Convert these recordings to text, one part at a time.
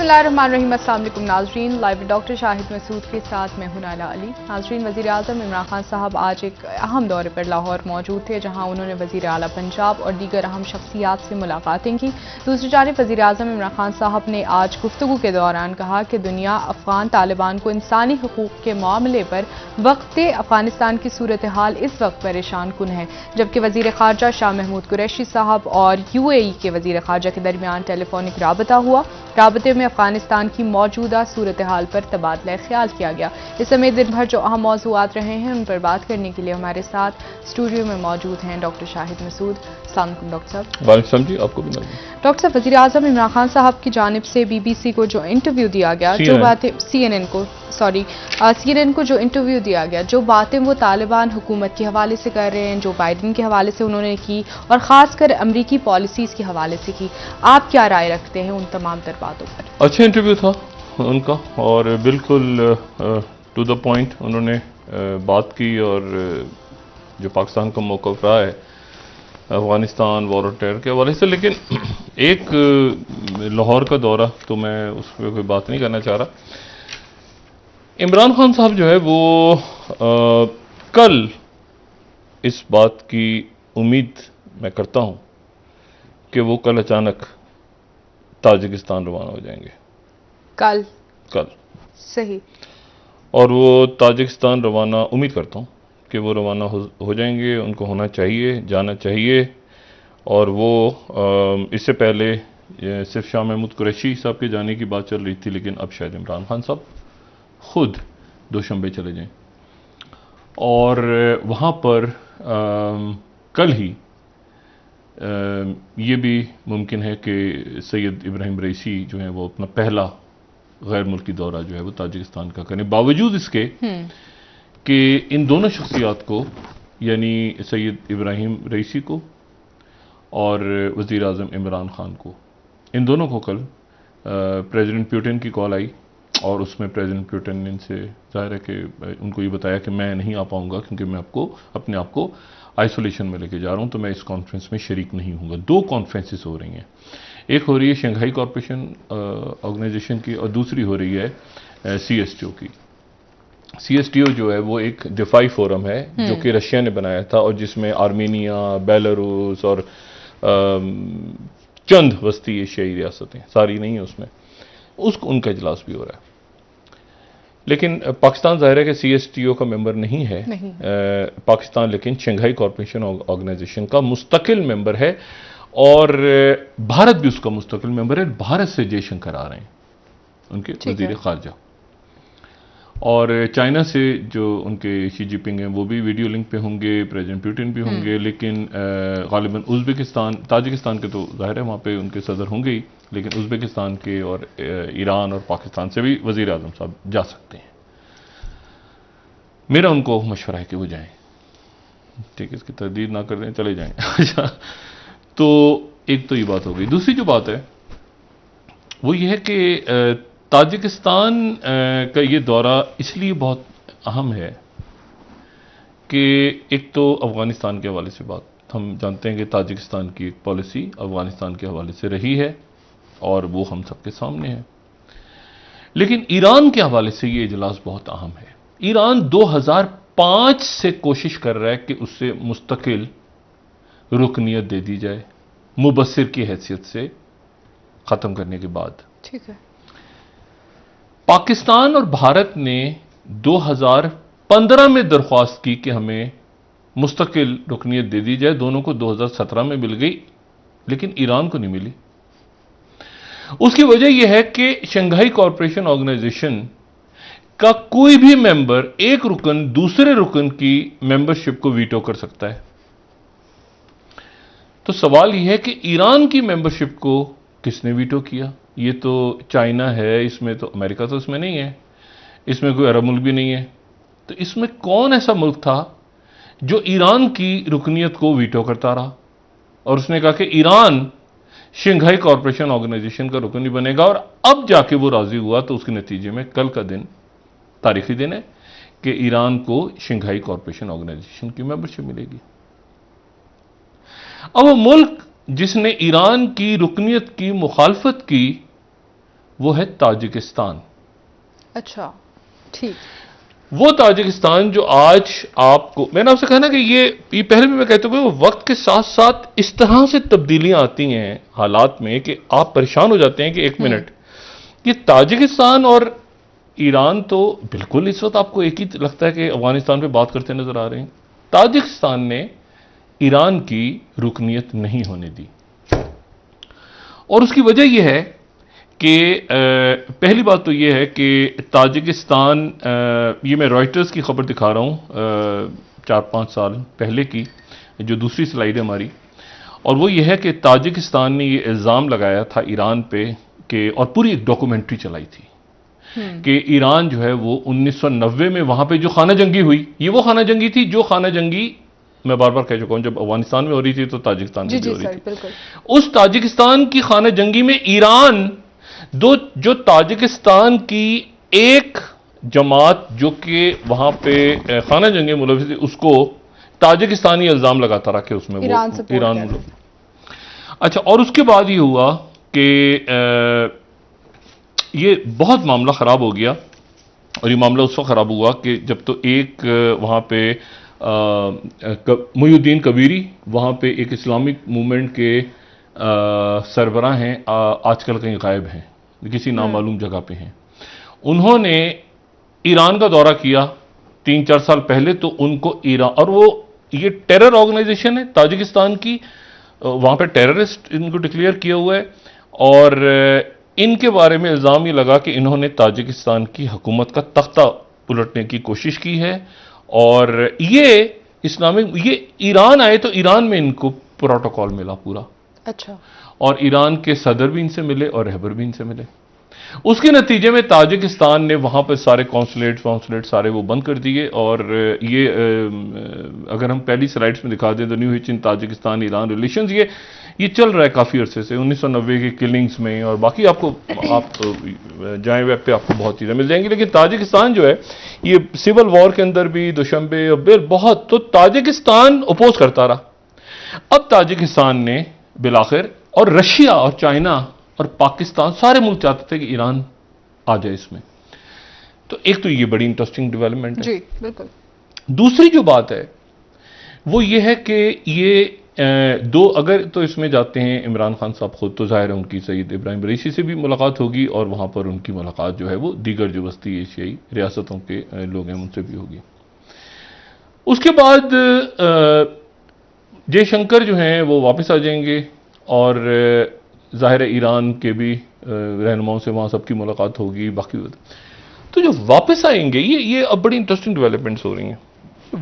बिस्मिल्लाहिर्रहमानिर्रहीम। अस्सलाम वालेकुम नाज़रीन, लाइव डॉक्टर शाहिद मसूद के साथ मैं हूं नाला अली। नाज़रीन, वज़ीर आज़म इमरान खान साहब आज एक अहम दौरे पर लाहौर मौजूद थे, जहां उन्होंने वज़ीर आला पंजाब और दीगर अहम शख्सियात से मुलाकातें की। दूसरी जानिब वज़ीर आज़म इमरान खान साहब ने आज गुफ्तगू के दौरान कहा कि दुनिया अफगान तालिबान को इंसानी हकूक़ के मामले पर वक्त अफगानिस्तान की सूरत हाल इस वक्त परेशान कुन है, जबकि वज़ीर ख़ारजा शाह महमूद कुरैशी साहब और UAE के वज़ीर ख़ारजा के दरमियान टेलीफोनिक राबता हुआ। राबते में अफगानिस्तान की मौजूदा सूरत हाल पर तबादला ख्याल किया गया। इस समेत दिन भर जो अहम मौज़ूआत रहे हैं उन पर बात करने के लिए हमारे साथ स्टूडियो में मौजूद हैं डॉक्टर शाहिद मसूद। अस्सलाम वालेकुम डॉक्टर साहब। वालेकुम जी, आपको भी डॉक्टर साहब, वज़ीर आज़म इमरान खान साहब की जानिब से BBC को जो इंटरव्यू दिया गया, जो बातें CNN को जो इंटरव्यू दिया गया, जो बातें वो तालिबान हुकूमत के हवाले से कर रहे हैं, जो बाइडन के हवाले से उन्होंने की और ख़ासकर अमरीकी पॉलिसीज़ के हवाले से की, आप क्या राय रखते हैं उन तमाम तर बातों पर? अच्छा इंटरव्यू था उनका और बिल्कुल टू द पॉइंट उन्होंने बात की और जो पाकिस्तान का मौक़िफ़ रहा है अफगानिस्तान वॉर और टेरर के हवाले से। लेकिन एक लाहौर का दौरा तो मैं उस पर कोई बात नहीं करना चाह रहा। इमरान खान साहब जो है वो कल इस बात की उम्मीद मैं करता हूं कि वो कल अचानक ताजिकिस्तान रवाना हो जाएंगे। कल सही। और वो ताजिकिस्तान रवाना, उम्मीद करता हूं कि वो रवाना हो जाएंगे। उनको होना चाहिए, जाना चाहिए। और वो इससे पहले सिर्फ शाह महमूद कुरैशी साहब के जाने की बात चल रही थी, लेकिन अब शायद इमरान खान साहब खुद दोशंबे चले जाएं और वहाँ पर कल ही ये भी मुमकिन है कि सैयद इब्राहिम रईसी जो है वो अपना पहला गैर मुल्की दौरा जो है वो ताजिकिस्तान का करें, बावजूद इसके कि इन दोनों शख्सियात को, यानी सैयद इब्राहिम रईसी को और वज़ीर आज़म इमरान खान को, इन दोनों को कल प्रेसिडेंट पुतिन की कॉल आई और उसमें प्रेसिडेंट पुतिन ने इनसे जाहिर है कि उनको ये बताया कि मैं नहीं आ पाऊंगा क्योंकि मैं अपने आप को आइसोलेशन में लेके जा रहा हूं, तो मैं इस कॉन्फ्रेंस में शरीक नहीं होऊंगा। 2 कॉन्फ्रेंसेस हो रही हैं, एक हो रही है शंघाई कॉरपोरेशन ऑर्गेनाइजेशन की और दूसरी हो रही है CSTO की। CSTO जो है वो एक दिफाई फोरम है जो कि रशिया ने बनाया था और जिसमें आर्मीनिया, बेलारूस और चंद वस्ती एशियाई रियासतें, सारी नहीं है उसमें, उनका इजलास भी हो रहा है। लेकिन पाकिस्तान जाहिर है कि CSTO का मेंबर नहीं है। पाकिस्तान लेकिन शंघाई कॉरपोरेशन ऑर्गेनाइजेशन का मुस्तकिल मेंबर है और भारत भी उसका मुस्तकिल मेंबर है। भारत से जयशंकर आ रहे हैं, उनके वजीर खारजा, और चाइना से जो उनके शी जिनपिंग हैं वो भी वीडियो लिंक पे होंगे, प्रेसिडेंट पुतिन भी होंगे, लेकिन गालिबन उज़्बेकिस्तान, ताजिकिस्तान के तो जाहिर है वहाँ पे उनके सदर होंगे ही, लेकिन उज़्बेकिस्तान के और ईरान और पाकिस्तान से भी वज़ीर आज़म साहब जा सकते हैं। मेरा उनको मशवरा है कि वो जाएं, ठीक है, इसकी तरदीद ना कर दें, चले जाएं। अच्छा, तो एक तो ये बात हो गई। दूसरी जो बात है वो ये है कि ताजिकिस्तान का ये दौरा इसलिए बहुत अहम है कि एक तो अफगानिस्तान के हवाले से बात, हम जानते हैं कि ताजिकिस्तान की एक पॉलिसी अफगानिस्तान के हवाले से रही है और वो हम सबके सामने है। लेकिन ईरान के हवाले से ये इजलास बहुत अहम है। ईरान 2005 से कोशिश कर रहा है कि उससे मुस्तकिल रुकनियत दे दी जाए, मुबस्सिर की हैसियत से ख़त्म करने के बाद। ठीक है। पाकिस्तान और भारत ने 2015 में दरख्वास्त की कि हमें मुस्तकिल रुकनियत दे दी जाए, दोनों को 2017 में मिल गई, लेकिन ईरान को नहीं मिली। उसकी वजह यह है कि शंघाई कॉरपोरेशन ऑर्गेनाइजेशन का कोई भी मेंबर, एक रुकन दूसरे रुकन की मेंबरशिप को वीटो कर सकता है। तो सवाल यह है कि ईरान की मेंबरशिप को किसने वीटो किया? ये तो चाइना है, इसमें तो अमेरिका तो इसमें नहीं है, इसमें कोई अरब मुल्क भी नहीं है। तो इसमें कौन ऐसा मुल्क था जो ईरान की रुकनियत को वीटो करता रहा और उसने कहा कि ईरान शंघाई कॉरपोरेशन ऑर्गेनाइजेशन का रुकन नहीं बनेगा, और अब जाके वो राजी हुआ। तो उसके नतीजे में कल का दिन तारीखी दिन है कि ईरान को शंघाई कॉरपोरेशन ऑर्गेनाइजेशन की मेंबरशिप मिलेगी। अब वो मुल्क जिसने ईरान की रुकनियत की मुखालफत की वो है ताजिकिस्तान। अच्छा, ठीक। वो ताजिकिस्तान जो आज आपको, मैंने आपसे कहा ना कि ये पहले भी मैं कहता हूँ, वक्त के साथ साथ इस तरह से तब्दीलियां आती हैं हालात में कि आप परेशान हो जाते हैं कि एक मिनट, ये ताजिकिस्तान और ईरान तो बिल्कुल इस वक्त आपको एक ही लगता है कि अफगानिस्तान पे बात करते नजर आ रहे हैं। ताजिकिस्तान ने ईरान की रुकनीत नहीं होने दी, और उसकी वजह यह है कि पहली बात तो यह है कि ताजिकिस्तान, ये मैं रॉयटर्स की खबर दिखा रहा हूं 4-5 साल पहले की, जो दूसरी स्लाइड है हमारी, और वो ये है कि ताजिकिस्तान ने ये इल्ज़ाम लगाया था ईरान पे कि, और पूरी एक डॉक्यूमेंट्री चलाई थी कि ईरान जो है वो 1990 में वहां पे जो खाना जंगी हुई, ये वो खाना जंगी थी जो खाना जंगी मैं बार बार कह चुका हूं, जब अफगानिस्तान में हो रही थी तो ताजिकिस्तान में भी हो रही थी। उस ताजिकिस्तान की खाना जंगी में ईरान जो ताजिकिस्तान की एक जमात जो कि वहां पे खाना जंगी मुलविस थी, उसको ताजिकिस्तानी इल्जाम लगाता रहा कि उसमें ईरान मुलविस। अच्छा, और उसके बाद ये हुआ कि ये बहुत मामला खराब हो गया, और ये मामला उस वक्त खराब हुआ कि जब तो एक वहां पे मुहिउद्दीन कबीरी, वहां पे एक इस्लामिक मूवमेंट के सरबराह हैं, आजकल कहीं गायब हैं, किसी नामालूम जगह पे हैं, उन्होंने ईरान का दौरा किया 3-4 साल पहले। तो उनको ईरान, और वो ये टेरर ऑर्गेनाइजेशन है ताजिकिस्तान की, वहां पे टेररिस्ट इनको डिक्लेयर किया हुआ है, और इनके बारे में इल्जाम ये लगा कि इन्होंने ताजिकिस्तान की हुकूमत का तख्ता उलटने की कोशिश की है, और ये इस्लामिक, ये ईरान आए तो ईरान में इनको प्रोटोकॉल मिला पूरा। अच्छा। और ईरान के सदर भी इनसे मिले और रहबर भी इनसे मिले। उसके नतीजे में ताजिकिस्तान ने वहां पर सारे कॉन्सुलेट सारे वो बंद कर दिए, और ये अगर हम पहली स्लाइड्स में दिखा दें, the new hitch in Tajikistan Iran relations, ये चल रहा है काफी अरसे से, 1990 के किलिंग्स में, और बाकी आपको आप जाएं वेब पे आपको बहुत चीजें मिल जाएंगी। लेकिन ताजिकिस्तान जो है ये सिविल वॉर के अंदर भी दुशंबे बहुत, तो ताजिकिस्तान अपोज करता रहा। अब ताजिकिस्तान ने बिलाखिर, और रशिया और चाइना और पाकिस्तान सारे मुल्क चाहते थे कि ईरान आ जाए इसमें। तो एक तो ये बड़ी इंटरेस्टिंग डेवलपमेंट है। जी बिल्कुल। दूसरी जो बात है वो ये है कि ये दो, अगर तो इसमें जाते हैं इमरान खान साहब खुद, तो जाहिर है उनकी सईद इब्राहिम रईसी से भी मुलाकात होगी, और वहां पर उनकी मुलाकात जो है वो दीगर जो वस्ती एशियाई रियासतों के लोग हैं उनसे भी होगी। उसके बाद जयशंकर जो हैं वो वापस आ जाएंगे, और जाहिर है ईरान के भी रहनुमाओं से वहां सबकी मुलाकात होगी। बाकी तो जो वापस आएंगे, ये अब बड़ी इंटरेस्टिंग डेवलपमेंट्स हो रही हैं।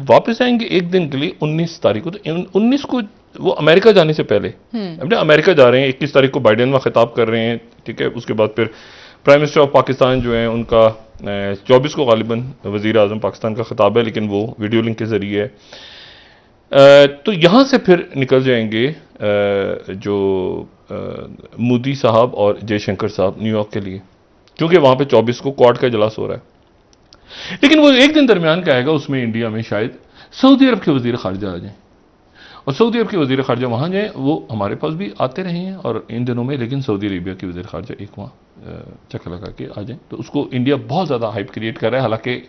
वापस आएंगे एक दिन के लिए 19 तारीख को, तो 19 को वो अमेरिका जाने से पहले, अपने अमेरिका जा रहे हैं, 21 तारीख को बाइडेन वहां खिताब कर रहे हैं, ठीक है। उसके बाद फिर प्राइम मिनिस्टर ऑफ पाकिस्तान जो है उनका 24 को गालिबन वजीर आजम पाकिस्तान का खिताब है, लेकिन वो वीडियो लिंक के जरिए है। तो यहां से फिर निकल जाएंगे जो मोदी साहब और जयशंकर साहब न्यूयॉर्क के लिए, क्योंकि वहां पे 24 को क्वाड का इजलास हो रहा है। लेकिन वो एक दिन दरमियान का आएगा, उसमें इंडिया में शायद सऊदी अरब के वजीर खारजा आ जाए, और सऊदी अरब के वजीर खारजा वहां जाए। वो हमारे पास भी आते रहे हैं और इन दिनों में, लेकिन सऊदी अरेबिया के वजीर खारजा एक वहां चक्कर लगा के आ जाए, तो उसको इंडिया बहुत ज्यादा हाइप क्रिएट कर रहा है। हालांकि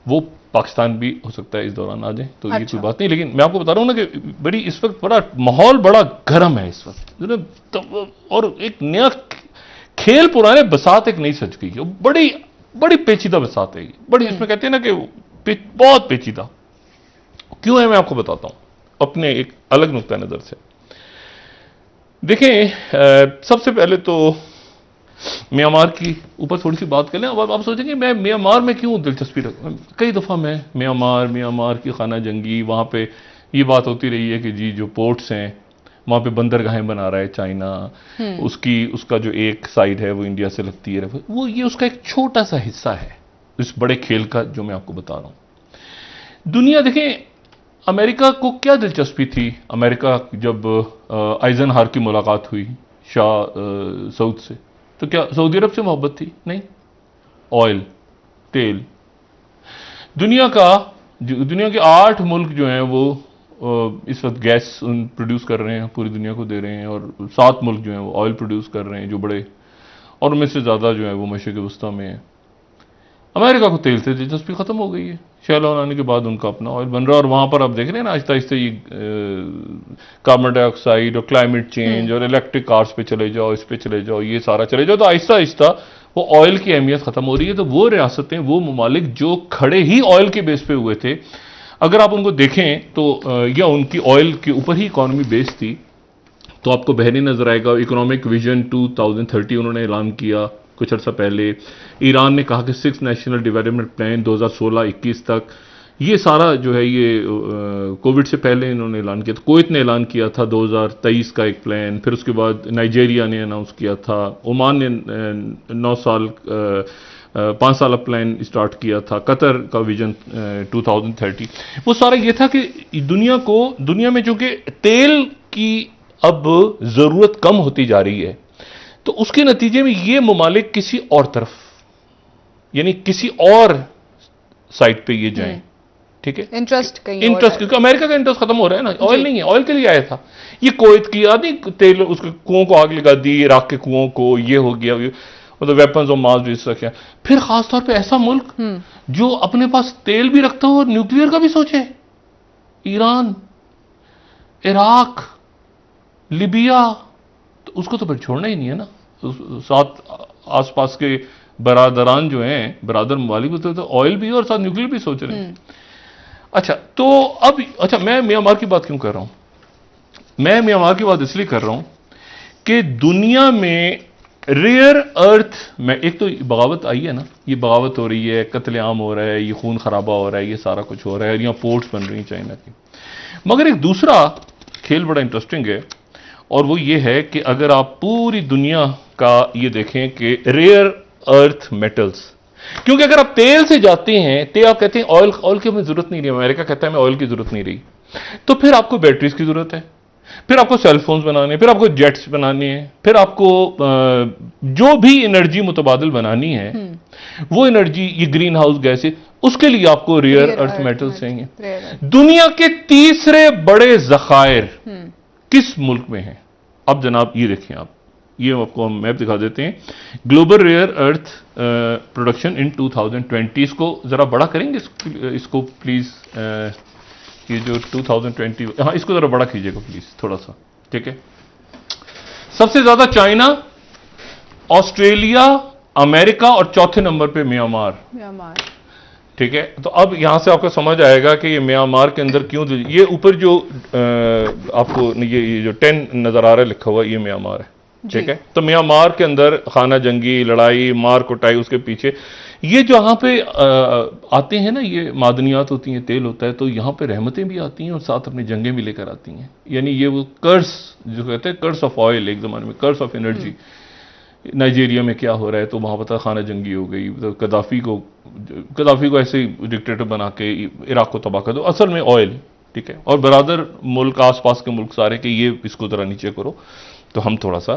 वो पाकिस्तान भी हो सकता है इस दौरान आ जाए, तो ये कोई बात नहीं। लेकिन मैं आपको बता रहा हूं ना कि बड़ी इस वक्त बड़ा माहौल बड़ा गर्म है इस वक्त, और एक नया खेल, पुराने बसात एक नई सज गई है, बड़ी बड़ी पेचीदा बसात है, बड़ी, इसमें कहते हैं ना कि बहुत पेचीदा क्यों है, मैं आपको बताता हूं अपने एक अलग नुक्ता नजर से। देखें, सबसे पहले तो म्यांमार की ऊपर थोड़ी सी बात कर लें। अब आप सोचेंगे मैं म्यांमार में क्यों दिलचस्पी रखूं, कई दफा मैं म्यांमार की खाना जंगी, वहां पे ये बात होती रही है कि जी जो पोर्ट्स हैं वहां पे बंदरगाहें बना रहा है चाइना, उसका जो एक साइड है वो इंडिया से लगती है, वो ये उसका एक छोटा सा हिस्सा है इस बड़े खेल का जो मैं आपको बता रहा हूं। दुनिया देखें, अमेरिका को क्या दिलचस्पी थी, अमेरिका जब आइजनहावर की मुलाकात हुई शाह सऊद से, तो क्या सऊदी अरब से मोहब्बत थी? नहीं, ऑयल, तेल। दुनिया के 8 मुल्क जो हैं वो इस वक्त गैस प्रोड्यूस कर रहे हैं, पूरी दुनिया को दे रहे हैं, और 7 मुल्क जो हैं वो ऑयल प्रोड्यूस कर रहे हैं, जो बड़े और उनमें से ज़्यादा जो है वो मशरिक़ वस्ता में है। अमेरिका को तेल से दिलचस्पी ख़त्म हो गई है, शैल ऑन आने के बाद उनका अपना ऑयल बन रहा है, और वहाँ पर आप देख रहे हैं ना आहिस्ता आहिस्ता ये कार्बन डाइऑक्साइड और क्लाइमेट चेंज और इलेक्ट्रिक कार्स पे चले जाओ, इस पे चले जाओ, ये सारा चले जाओ, तो आहिस्ता आहिस्ता वो ऑयल की अहमियत ख़त्म हो रही है। तो वो रियासतें, वो ममालिक जो खड़े ही ऑयल के बेस पे हुए थे, अगर आप उनको देखें तो या उनकी ऑयल के ऊपर ही इकॉनमी बेस थी, तो आपको बेहतरीन नजर आएगा। इकोनॉमिक विजन 2030 उन्होंने ऐलान किया कुछ अर्सा पहले। ईरान ने कहा कि 6 नेशनल डेवलपमेंट प्लान 2016-21 तक, ये सारा जो है ये कोविड से पहले इन्होंने ऐलान किया था। कुवैत ने ऐलान किया था 2023 का एक प्लान, फिर उसके बाद नाइजीरिया ने अनाउंस किया था, ओमान ने 5 साल प्लान स्टार्ट किया था, कतर का विजन 2030। वो सारा ये था कि दुनिया में चूंकि तेल की अब जरूरत कम होती जा रही है, तो उसके नतीजे में ये ममालिक किसी और तरफ, यानी किसी और साइड पे ये जाएं, ठीक है, इंटरेस्ट क्योंकि अमेरिका का इंटरेस्ट खत्म हो रहा है ना, ऑयल नहीं है, ऑयल के लिए आया था ये। कुवैत की आदि तेल, उसके कुओं को आग लगा दी, इराक के कुओं को, ये हो गया, मतलब वेपन्स ऑफ मास डिस्ट्रक्शन। फिर खासतौर पे ऐसा मुल्क जो अपने पास तेल भी रखता हो और न्यूक्लियर का भी सोचे, ईरान, इराक, लिबिया, तो उसको तो फिर छोड़ना ही नहीं है ना। साथ आसपास के बरादरान जो हैं, बरादर ममालिक, तो ऑयल भी और साथ न्यूक्लियर भी सोच रहे हैं। अच्छा, तो अब मैं म्यांमार की बात क्यों कर रहा हूं? मैं म्यांमार की बात इसलिए कर रहा हूं कि दुनिया में रेयर अर्थ में एक तो बगावत आई है ना, ये बगावत हो रही है, कत्लेआम हो रहा है, ये खून खराबा हो रहा है, ये सारा कुछ हो रहा है, यहाँ पोर्ट्स बन रही हैं चाइना की। मगर एक दूसरा खेल बड़ा इंटरेस्टिंग है, और वो ये है कि अगर आप पूरी दुनिया का ये देखें कि रेयर अर्थ मेटल्स, क्योंकि अगर आप तेल से जाते हैं, तो आप कहते हैं ऑयल की हमें जरूरत नहीं रही, अमेरिका कहता है हमें ऑयल की जरूरत नहीं रही, तो फिर आपको बैटरीज की जरूरत है, फिर आपको सेलफोन्स बनाने, फिर आपको जेट्स बनाने हैं, फिर आपको जो भी एनर्जी मुतबादिल बनानी है, वो एनर्जी, ये ग्रीन हाउस गैस, उसके लिए आपको रेयर अर्थ मेटल्स चाहिए। दुनिया के तीसरे बड़े जखायर किस मुल्क में हैं? अब जनाब ये देखें, आप ये आपको हम मैप दिखा देते हैं, global rare earth production in 2020। इसको जरा बड़ा करेंगे, इसको प्लीज, ये जो 2020, हाँ इसको जरा बड़ा कीजिएगा प्लीज थोड़ा सा, ठीक है। सबसे ज्यादा चाइना, ऑस्ट्रेलिया, अमेरिका, और चौथे नंबर पे म्यांमार, ठीक है। तो अब यहां से आपको समझ आएगा कि ये म्यांमार के अंदर क्यों, ये ऊपर जो आपको ये जो 10 नजर आ रहा है लिखा हुआ, ये म्यांमार है, ठीक है। तो म्यांमार के अंदर खाना जंगी, लड़ाई, मार कुटाई, उसके पीछे ये जो यहाँ पे आते हैं ना, ये मादनियात होती हैं, तेल होता है, तो यहाँ पे रहमतें भी आती हैं और साथ अपनी जंगें भी लेकर आती हैं। यानी ये वो कर्स जो कहते हैं, कर्स ऑफ ऑयल, एक जमाने में कर्स ऑफ एनर्जी। नाइजीरिया में क्या हो रहा है, तो वहां पता खाना जंगी हो गई, तो कदाफी को ऐसे ही डिक्टेटर बना के इराक को तबाह कर दो, असल में ऑयल, ठीक है। और बरादर मुल्क, आसपास के मुल्क सारे, कि ये इसको जरा नीचे करो, तो हम थोड़ा सा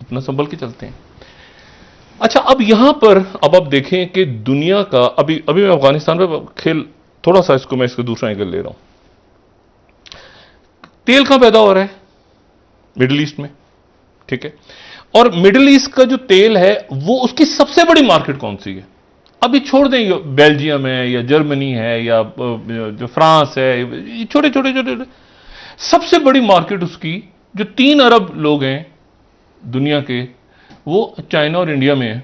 अपना संभल के चलते हैं। अच्छा, अब यहां पर अब आप देखें कि दुनिया का अभी मैं अफगानिस्तान पे खेल थोड़ा सा, इसको मैं इसका दूसरा एंगल ले रहा हूं। तेल कहां पैदा हो रहा है? मिडिल ईस्ट में, ठीक है। और मिडिल ईस्ट का जो तेल है, वो उसकी सबसे बड़ी मार्केट कौन सी है? अभी छोड़ दें, बेल्जियम है या जर्मनी है या जो फ्रांस है, छोटे छोटे सबसे बड़ी मार्केट उसकी, जो 3 अरब लोग हैं दुनिया के, वो चाइना और इंडिया में है,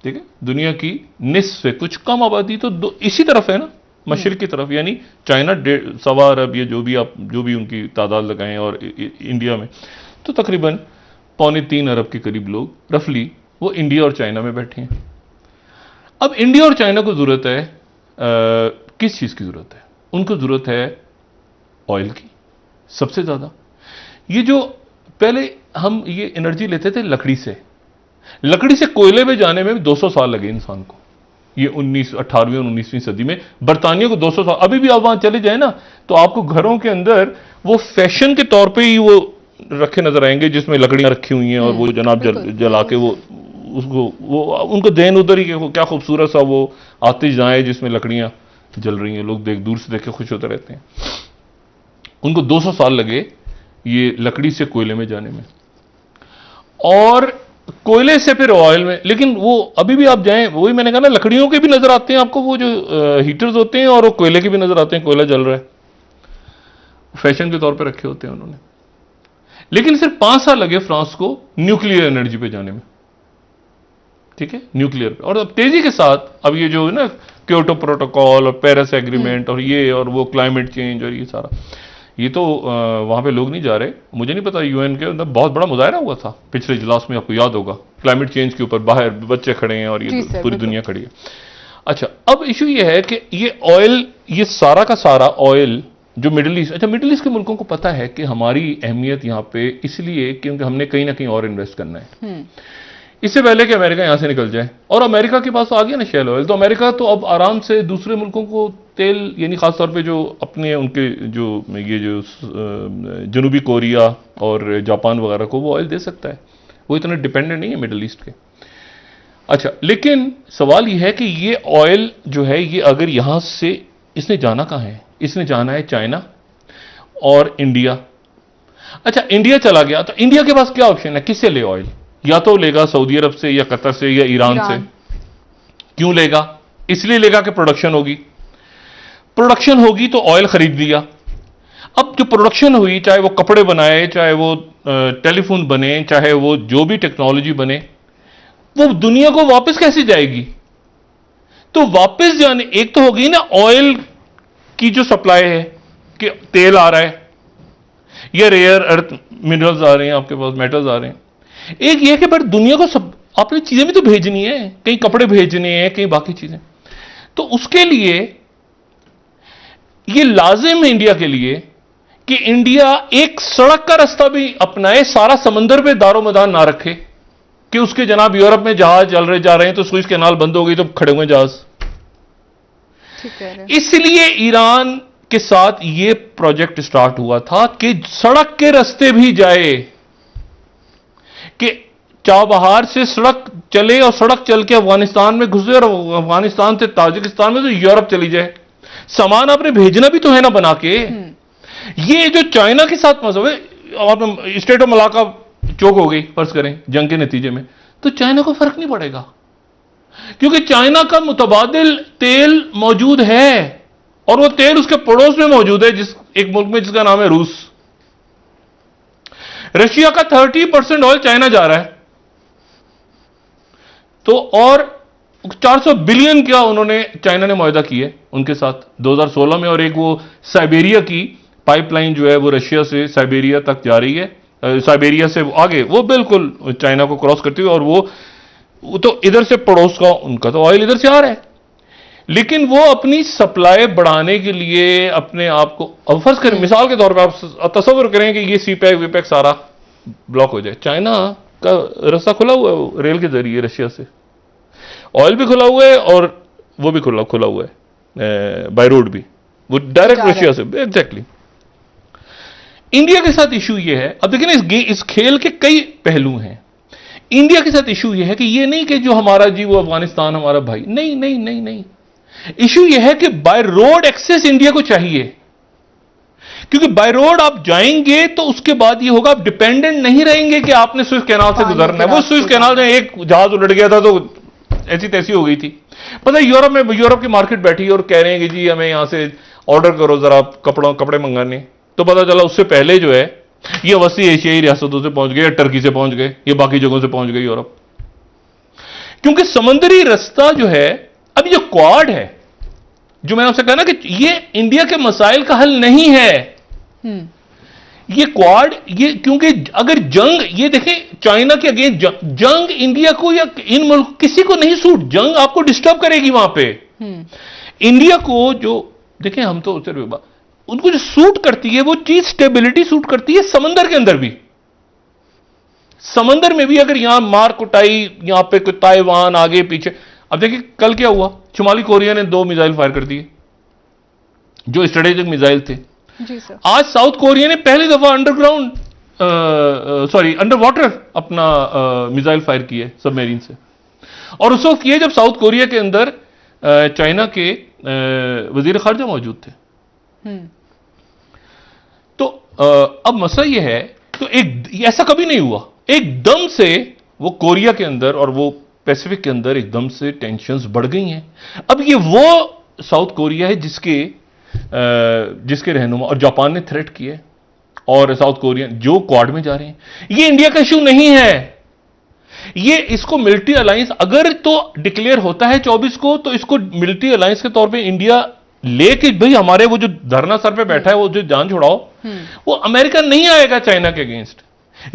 ठीक है। दुनिया की निस्फ से कुछ कम आबादी तो इसी तरफ है ना, मशरिक की तरफ, यानी चाइना 1.25 अरब, ये जो भी उनकी तादाद लगाएं, और इंडिया में तो तकरीबन 2.25 अरब के करीब लोग रफली वो इंडिया और चाइना में बैठे हैं। अब इंडिया और चाइना को जरूरत है किस चीज की जरूरत है? उनको जरूरत है ऑयल की सबसे ज्यादा। ये जो पहले हम ये एनर्जी लेते थे लकड़ी से कोयले में जाने में भी 200 साल लगे इंसान को। ये 18वीं और 19वीं सदी में बरतानिया को 200 साल। अभी भी आप वहां चले जाए ना, तो आपको घरों के अंदर वो फैशन के तौर पे ही वो रखे नजर आएंगे, जिसमें लकड़ियां रखी हुई हैं, और वो जनाब जला के वो उनको देन उधर ही, क्या खूबसूरत सा वो आतिशदाएं जिसमें लकड़ियां जल रही हैं, लोग दूर से देख के खुश होते रहते हैं। उनको 200 साल लगे ये लकड़ी से कोयले में जाने में। और कोयले से फिर ऑयल में, लेकिन वो अभी भी आप जाएं, वही मैंने कहा ना, लकड़ियों के भी नजर आते हैं आपको, वो जो हीटर्स होते हैं, और वो कोयले के भी नजर आते हैं, कोयला जल रहा है, फैशन के तौर पे रखे होते हैं उन्होंने। लेकिन सिर्फ 5 साल लगे फ्रांस को न्यूक्लियर एनर्जी पे जाने में, ठीक है, न्यूक्लियर पे। और अब तेजी के साथ अब ये जो है ना क्योटो प्रोटोकॉल और पेरिस एग्रीमेंट और ये और वो क्लाइमेट चेंज और ये सारा, ये तो वहां पे लोग नहीं जा रहे। मुझे नहीं पता, यूएन के अंदर बहुत बड़ा मुजाहरा हुआ था पिछले इजलास में, आपको याद होगा, क्लाइमेट चेंज के ऊपर, बाहर बच्चे खड़े हैं और ये पूरी दुनिया खड़ी है। अच्छा, अब इशू ये है कि ये ऑयल, ये सारा का सारा ऑयल जो मिडिल ईस्ट, अच्छा मिडिल ईस्ट के मुल्कों को पता है कि हमारी अहमियत यहाँ पे इसलिए क्योंकि हमने कहीं ना कहीं और इन्वेस्ट करना है, इससे पहले कि अमेरिका यहां से निकल जाए। और अमेरिका के पास तो आ गया ना शेल ऑयल, तो अमेरिका तो अब आराम से दूसरे मुल्कों को तेल, यानी खासतौर पे जो अपने उनके जो ये जो जनूबी कोरिया और जापान वगैरह को वो ऑयल दे सकता है, वो इतना डिपेंडेंट नहीं है मिडिल ईस्ट के। अच्छा, लेकिन सवाल ये है कि ये ऑयल जो है, ये अगर यहां से इसने जाना कहां है? इसने जाना है चाइना और इंडिया। अच्छा, इंडिया चला गया तो इंडिया के पास क्या ऑप्शन है, किससे ले ऑयल? या तो लेगा सऊदी अरब से या कतर से या ईरान से। क्यों लेगा? इसलिए लेगा कि प्रोडक्शन होगी, प्रोडक्शन होगी तो ऑयल खरीद लिया। अब जो प्रोडक्शन हुई, चाहे वो कपड़े बनाए, चाहे वो टेलीफोन बने, चाहे वो जो भी टेक्नोलॉजी बने, वो दुनिया को वापस कैसे जाएगी? तो वापस जाने, एक तो होगी ना ऑयल की जो सप्लाई है कि तेल आ रहा है या रेयर अर्थ मिनरल्स आ रहे हैं आपके पास, मेटल्स आ रहे हैं। एक ये कि पर दुनिया को सब आपने चीजें भी तो भेजनी है, कहीं कपड़े भेजने हैं, कहीं बाकी चीजें, तो उसके लिए ये लाजिम है इंडिया के लिए कि इंडिया एक सड़क का रास्ता भी अपनाए, सारा समंदर पे दारोमदार ना रखे कि उसके जनाब यूरोप में जहाज चल रहे जा रहे हैं तो सुइज कैनाल बंद हो गई तो खड़े हुए जहाज। इसलिए ईरान के साथ यह प्रोजेक्ट स्टार्ट हुआ था कि सड़क के रास्ते भी जाए, कि चाबहार से सड़क चले और सड़क चल के अफगानिस्तान में घुसे और अफगानिस्तान से ताजिकिस्तान में तो यूरोप चली जाए। सामान आपने भेजना भी तो है ना बना के। ये जो चाइना के साथ मसला है, और स्टेट ऑफ मलाका चौक हो गई फर्ज करें जंग के नतीजे में, तो चाइना को फर्क नहीं पड़ेगा क्योंकि चाइना का मुतबादिल तेल मौजूद है और वो तेल उसके पड़ोस में मौजूद है, जिस एक मुल्क में जिसका नाम है रूस। रशिया का 30% ऑयल चाइना जा रहा है, तो और 400 बिलियन क्या उन्होंने, चाइना ने मुआहदा किए उनके साथ 2016 में। और एक वो साइबेरिया की पाइपलाइन जो है वो रशिया से साइबेरिया तक जा रही है, साइबेरिया से आगे वो बिल्कुल चाइना को क्रॉस करती हुई, और वो तो इधर से पड़ोस का उनका तो ऑयल इधर से आ रहा है, लेकिन वो अपनी सप्लाई बढ़ाने के लिए अपने आप को, अब फर्ज करें मिसाल के तौर पर आप तस्वर करें कि ये सीपैक वीपैक सारा ब्लॉक हो जाए, चाइना का रास्ता खुला हुआ है रेल के जरिए, रशिया से ऑयल भी खुला हुआ है और वो भी खुला हुआ है बाय रोड भी, वो डायरेक्ट रशिया से। एग्जैक्टली इंडिया के साथ इशू ये है, अब देखिए ना इस खेल के कई पहलू हैं। इंडिया के साथ इशू ये है कि ये नहीं कि जो हमारा जी वो अफगानिस्तान हमारा भाई, नहीं नहीं नहीं नहीं, इशू यह है कि बाय रोड एक्सेस इंडिया को चाहिए, क्योंकि बाय रोड आप जाएंगे तो उसके बाद ये होगा आप डिपेंडेंट नहीं रहेंगे कि आपने स्विस कैनाल से गुजरना है। वो स्विस कैनाल में एक जहाज उलट गया था तो ऐसी तैसी हो गई थी। पता है यूरोप की मार्केट बैठी और कह रहे हैं कि जी हमें यहां से ऑर्डर करो जरा कपड़े मंगाने, तो पता चला उससे पहले जो है ये वसी एशियाई रियासतों से पहुंच गए, टर्की से पहुंच गए, ये बाकी जगहों से पहुंच गए यूरोप, क्योंकि समुद्री रास्ता जो है, अब ये क्वाड है जो मैंने आपसे कहा ना कि ये इंडिया के मसाइल का हल नहीं है। ये क्वाड, ये क्योंकि अगर जंग, ये देखें चाइना के अगेंस्ट जंग इंडिया को या इन मुल्क किसी को नहीं सूट, जंग आपको डिस्टर्ब करेगी वहां पे। इंडिया को जो देखें, हम तो सिर्फ उनको जो सूट करती है वो चीज स्टेबिलिटी सूट करती है समंदर के अंदर भी। समंदर में भी अगर यहां मार कुटाई, यहां पे ताइवान आगे पीछे, अब देखिए कल क्या हुआ, शुमाली कोरिया ने 2 मिसाइल फायर कर दिए जो स्ट्रेटेजिक मिसाइल थे। जी सर। आज साउथ कोरिया ने पहली दफा अंडर वाटर अपना मिसाइल फायर किए सबमरीन से, और उस वक्त किए जब साउथ कोरिया के अंदर चाइना के वजीर खारजा मौजूद थे। तो अब मसला यह है, तो एक ऐसा कभी नहीं हुआ, एकदम से वो कोरिया के अंदर और वो पैसिफिक के अंदर एकदम से टेंशन्स बढ़ गई हैं। अब ये वो साउथ कोरिया है जिसके रहनुमा, और जापान ने थ्रेट किया है, और साउथ कोरिया जो क्वाड में जा रहे हैं। ये इंडिया का इशू नहीं है, ये इसको मिलिट्री अलायंस अगर तो डिक्लेयर होता है 24 को, तो इसको मिलिट्री अलायंस के तौर पे इंडिया लेके, भाई हमारे वो जो धरना सर पे बैठा है, वो जो जान छुड़ाओ, वो अमेरिका नहीं आएगा चाइना के अगेंस्ट।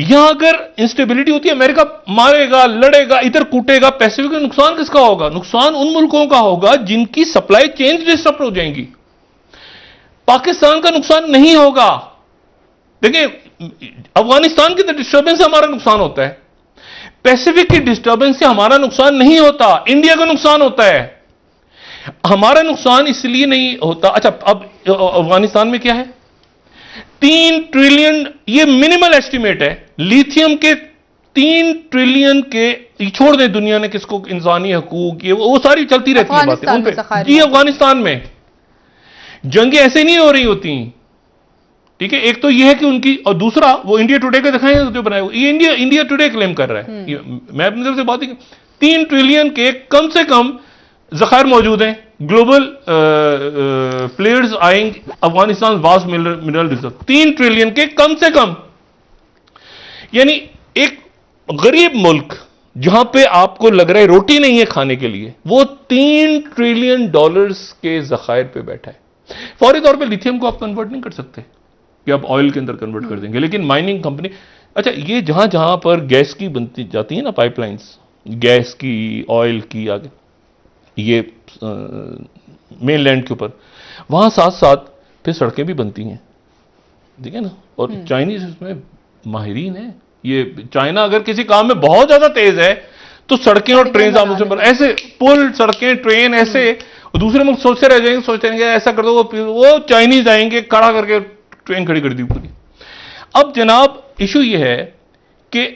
यहां अगर इंस्टेबिलिटी होती है, अमेरिका मारेगा, लड़ेगा, इधर कूटेगा, पैसिफिक में नुकसान किसका होगा? नुकसान उन मुल्कों का होगा जिनकी सप्लाई चेन डिस्टर्ब हो जाएंगी। पाकिस्तान का नुकसान नहीं होगा। देखिए, अफगानिस्तान की डिस्टर्बेंस से हमारा नुकसान होता है, पैसिफिक की डिस्टर्बेंस से हमारा नुकसान नहीं होता, इंडिया का नुकसान होता है। हमारा नुकसान इसलिए नहीं होता। अच्छा, अब अफगानिस्तान में क्या है? 3 ट्रिलियन, ये मिनिमल एस्टिमेट है, लिथियम के 3 ट्रिलियन के, छोड़ दें दुनिया ने किसको, इंसानी हकूक, ये वो सारी चलती रहती है बातें उन पे। जी, अफगानिस्तान में जंगें ऐसे नहीं हो रही होती, ठीक है। एक तो ये है कि उनकी, और दूसरा वो इंडिया टुडे का दिखाएं जो बनाए, ये इंडिया टुडे क्लेम कर रहा है, मैं अपनी तरफ से बात ही, 3 ट्रिलियन के कम से कम जखायर मौजूद हैं, ग्लोबल प्लेयर्स आएंग Afghanistan vast mineral reserve, 3 trillion के कम से कम। यानी एक गरीब मुल्क जहां पे आपको लग रहा है रोटी नहीं है खाने के लिए, वो 3 ट्रिलियन डॉलर्स के जखायर पे बैठा है। फौरी तौर पे लिथियम को आप कन्वर्ट नहीं कर सकते कि आप ऑयल के अंदर कन्वर्ट कर देंगे, लेकिन माइनिंग कंपनी, अच्छा, ये जहां जहां पर गैस की बनती जाती है ना पाइपलाइंस, गैस की, ऑयल की, आगे ये मेनलैंड के ऊपर, वहां साथ साथ फिर सड़कें भी बनती हैं, ठीक है ना। और चाइनीज इसमें माहिरीन है। ये चाइना अगर किसी काम में बहुत ज्यादा तेज है तो सड़कें और ट्रेन ऐसे पुल, सड़कें, ट्रेन ऐसे, दूसरे मुल्क सोचते रह जाएंगे, सोचते रहेंगे ऐसा कर दो, वो चाइनीज आएंगे, खड़ा करके ट्रेन खड़ी कर दी पूरी। अब जनाब इशू ये है कि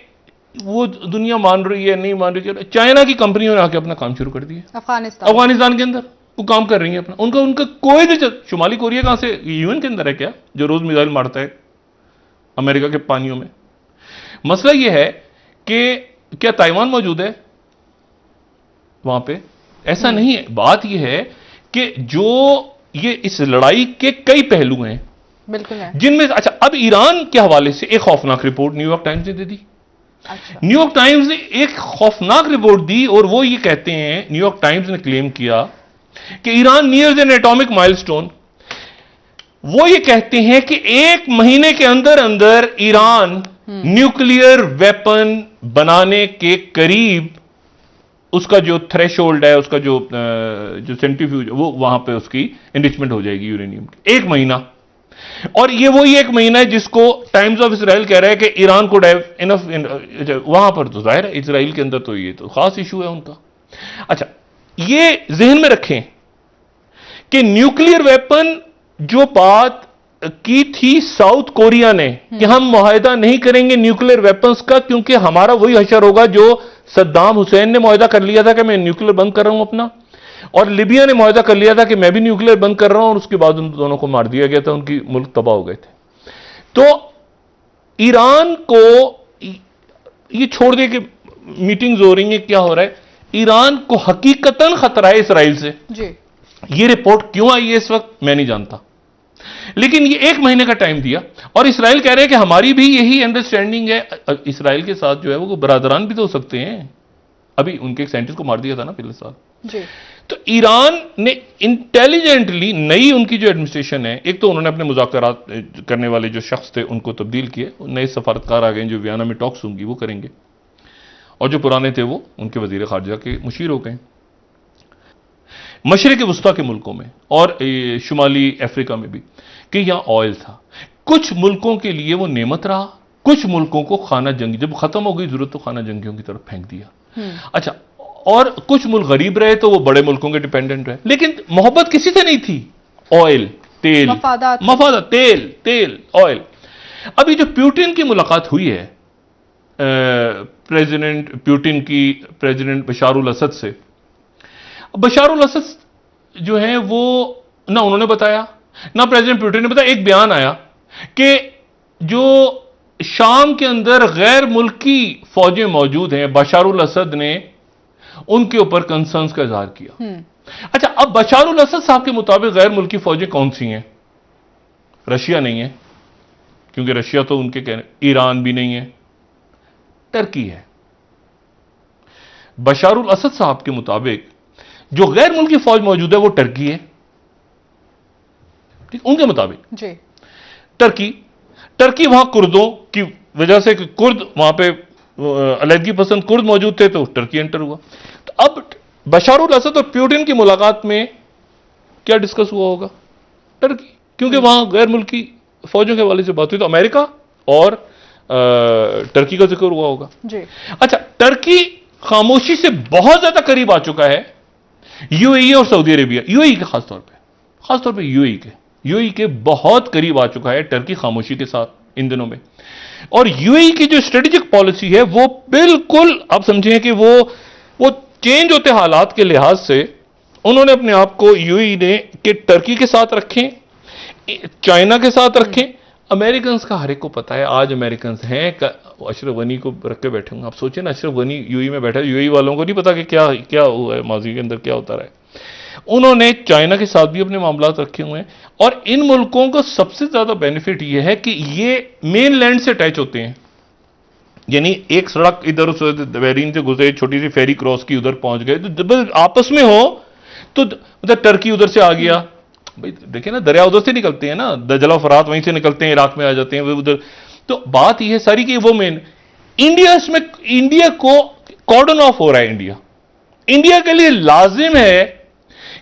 वो दुनिया मान रही है नहीं मान रही है, चाइना की कंपनियों ने आके अपना काम शुरू कर दिया अफगानिस्तान के अंदर, वो काम कर रही है अपना, उनका कोई भी। शुमाली कोरिया कहां से, यूएन के अंदर है क्या, जो रोज मिसाइल मारता है अमेरिका के पानियों में? मसला यह है कि क्या ताइवान मौजूद है वहां पे? ऐसा नहीं है। बात यह है कि जो ये इस लड़ाई के कई पहलू हैं, बिल्कुल है, जिनमें, अच्छा, अब ईरान के हवाले से एक खौफनाक रिपोर्ट न्यूयॉर्क टाइम्स ने दे दी। अच्छा। न्यूयॉर्क टाइम्स ने एक खौफनाक रिपोर्ट दी, और वो ये कहते हैं, न्यूयॉर्क टाइम्स ने क्लेम किया कि Iran nears N atomic milestone. वो ये कहते हैं कि 1 महीने के अंदर अंदर ईरान न्यूक्लियर वेपन बनाने के करीब, उसका जो थ्रेशोल्ड है, उसका जो सेंट्रीफ्यूज, वो वहां पे उसकी एनरिचमेंट हो जाएगी यूरेनियम की। 1 महीना। और ये वही 1 महीना है जिसको टाइम्स ऑफ इसराइल कह रहा है कि ईरान को हैव इनफ, वहां पर तो जाहिर है इसराइल के अंदर तो ये तो खास इशू है उनका। अच्छा, ये जहन में रखें कि न्यूक्लियर वेपन जो बात की थी साउथ कोरिया ने कि हम मुआहिदा नहीं करेंगे न्यूक्लियर वेपन्स का, क्योंकि हमारा वही हशर होगा जो सद्दाम हुसैन ने मुआहिदा कर लिया था कि मैं न्यूक्लियर बंद कर रहा हूं अपना, और लिबिया ने मुआहिदा कर लिया था कि मैं भी न्यूक्लियर बंद कर रहा हूं, और उसके बाद उन दोनों को मार दिया गया था, उनकी मुल्क तबाह हो गए थे। तो ईरान को ये छोड़ दे कि मीटिंग्स हो रही हैं, क्या हो रहा है, ईरान को हकीकतन खतरा है इसराइल से जी। ये रिपोर्ट क्यों आई है इस वक्त मैं नहीं जानता, लेकिन ये 1 महीने का टाइम दिया, और इसराइल कह रहे हैं कि हमारी भी यही अंडरस्टैंडिंग है। इसराइल के साथ जो है वो बरादरान भी तो हो सकते हैं, अभी उनके एक साइंटिस्ट को मार दिया था ना पिछले साल जी। तो ईरान ने इंटेलिजेंटली, नई उनकी जो एडमिनिस्ट्रेशन है, एक तो उन्होंने अपने मुज़ाकरात करने वाले जो शख्स थे उनको तब्दील किए, नए सफारतकार आ गए जो वियना में टॉक्स होंगी वो करेंगे, और जो पुराने थे वो उनके वजीर खारजा के मुशीर हो गए। मशरिक वस्ता के मुल्कों में और शुमाली अफ्रीका में भी कि यहां ऑयल था, कुछ मुल्कों के लिए वो नेमत रहा, कुछ मुल्कों को खाना जंगी, जब खत्म हो गई जरूरत तो खाना जंगियों की तरफ फेंक दिया। अच्छा, और कुछ मुल्क गरीब रहे तो वो बड़े मुल्कों के डिपेंडेंट रहे, लेकिन मोहब्बत किसी से नहीं थी, ऑयल, तेल, मफादा, तेल, ऑयल। अभी जो पुतिन की मुलाकात हुई है प्रेसिडेंट पुतिन की प्रेसिडेंट बशारुल असद से, बशारुल असद जो है वो ना उन्होंने बताया ना प्रेसिडेंट पुतिन ने बताया, एक बयान आया कि जो शाम के अंदर गैर मुल्की फौजें मौजूद हैं, बशारुल असद ने उनके ऊपर कंसर्न्स का इजहार किया। अच्छा, अब बशारुल असद साहब के मुताबिक गैर मुल्की फौजें कौन सी हैं? रशिया नहीं है, क्योंकि रशिया तो उनके कहने, ईरान भी नहीं है, टर्की है। बशारुल असद साहब के मुताबिक जो गैर मुल्की फौज मौजूद है वो टर्की है। ठीक, उनके मुताबिक जी। टर्की वहां कुर्दों की वजह से, कुर्द वहां पे अलहदगी पसंद कुर्द मौजूद थे, तो टर्की एंटर हुआ। तो अब बशारुल असद और पुतिन की मुलाकात में क्या डिस्कस हुआ होगा? टर्की, क्योंकि वहां गैर मुल्की फौजों के हवाले से बात हुई, तो अमेरिका और टर्की का जिक्र हुआ होगा। जी। अच्छा, टर्की खामोशी से बहुत ज्यादा करीब आ चुका है यूएई और सऊदी अरेबिया, यूएई के खासतौर पे यूएई के बहुत करीब आ चुका है टर्की खामोशी के साथ इन दिनों में। और यूएई की जो स्ट्रेटेजिक पॉलिसी है वो बिल्कुल, आप समझें कि वो चेंज होते हालात के लिहाज से उन्होंने अपने आप को यूएई ने कि टर्की के साथ रखें, चाइना के साथ रखें। अमेरिकन का हर एक को पता है, आज अमेरिकन हैं, अशरफ गनी को रख के बैठे होंगे। आप सोचिए ना, अशरफ गनी यूएई में बैठा है, यूएई वालों को नहीं पता कि क्या हुआ है, माजी के अंदर क्या होता रहा है। उन्होंने चाइना के साथ भी अपने मामला रखे हुए हैं, और इन मुल्कों को सबसे ज्यादा बेनिफिट यह है कि ये मेन लैंड से अटैच होते हैं, यानी एक सड़क इधर उस बहरीन से गुजरे, छोटी सी फेरी क्रॉस की, उधर पहुंच गए, तो जब आपस में हो तो मतलब टर्की उधर से आ गया, भाई देखिए ना, दरिया उधर से निकलते हैं ना, दजला फरात वहीं से निकलते हैं, इराक में आ जाते हैं उधर। तो बात यह है सारी कि वो मेन इंडिया को कॉर्डन ऑफ हो रहा है। इंडिया के लिए लाजिम है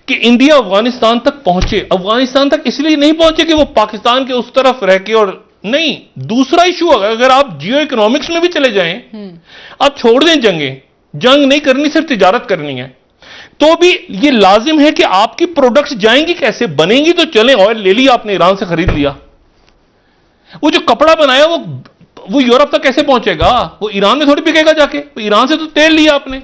कि इंडिया अफगानिस्तान तक पहुंचे। अफगानिस्तान तक इसलिए नहीं पहुंचे कि वो पाकिस्तान के उस तरफ रह के, और नहीं, दूसरा इशू, अगर आप जियो इकोनॉमिक्स में भी चले जाएं, आप छोड़ दें जंग नहीं करनी, सिर्फ तिजारत करनी है, तो भी ये लाजिम है कि आपकी प्रोडक्ट्स जाएंगी कैसे, बनेंगी तो चलें। ऑयल ले लिया आपने, ईरान से खरीद लिया, वो जो कपड़ा बनाया वो यूरोप तक कैसे पहुंचेगा? वो ईरान में थोड़ी बिकेगा जाके, तो ईरान से तो तेल लिया आपने,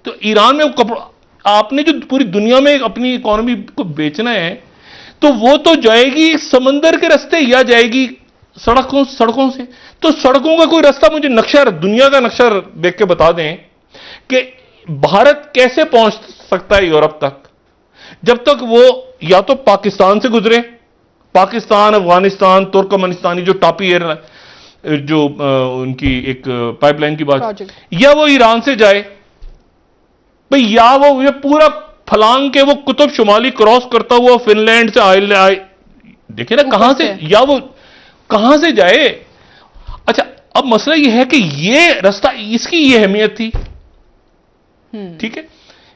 तो ईरान में वो कपड़ा आपने जो पूरी दुनिया में अपनी इकोनॉमी को बेचना है, तो वो तो जाएगी समंदर के रास्ते या जाएगी सड़कों से। तो सड़कों का कोई रास्ता मुझे नक्शा, दुनिया का नक्शा देख के बता दें कि भारत कैसे पहुंच सकता है यूरोप तक, जब तक वो या तो पाकिस्तान से गुजरे, पाकिस्तान, अफगानिस्तान, तुर्कमेनिस्तानी जो टापी एयर जो उनकी एक पाइपलाइन की बात, या वो ईरान से जाए भाई, या वो ये पूरा फलांग के वो कुतुब शुमाली क्रॉस करता हुआ फिनलैंड से आए, देखिए ना कहां से, या वो कहां से जाए। अच्छा, अब मसला यह है कि ये रास्ता, इसकी ये अहमियत थी, ठीक है,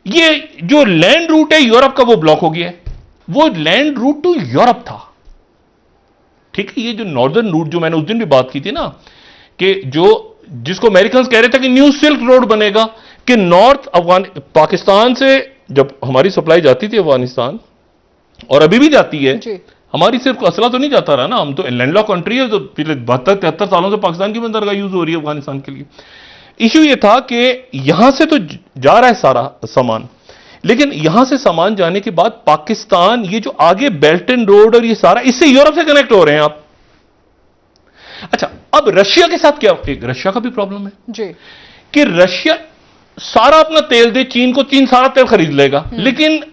ये जो लैंड रूट है यूरोप का वो ब्लॉक हो गया है, वो लैंड रूट टू यूरोप था, ठीक है। ये जो नॉर्दर्न रूट, जो मैंने उस दिन भी बात की थी ना, कि जिसको अमेरिकन कह रहे थे कि न्यू सिल्क रोड बनेगा, कि नॉर्थ पाकिस्तान से जब हमारी सप्लाई जाती थी अफगानिस्तान, और अभी भी जाती है, हमारी सिर्फ असला तो नहीं जाता रहा ना, हम तो लैंडलॉक कंट्री है, तो पिछले 72-73 सालों से पाकिस्तान की बंदरगाह यूज हो रही है अफगानिस्तान के लिए। इशू ये था कि यहां से तो जा रहा है सारा सामान, लेकिन यहां से सामान जाने के बाद पाकिस्तान, ये जो आगे बेल्ट एंड रोड और ये सारा, इससे यूरोप से कनेक्ट हो रहे हैं आप। अच्छा, अब रशिया के साथ क्या, रशिया का भी प्रॉब्लम है जी, कि रशिया सारा अपना तेल दे चीन को, चीन सारा तेल खरीद लेगा, लेकिन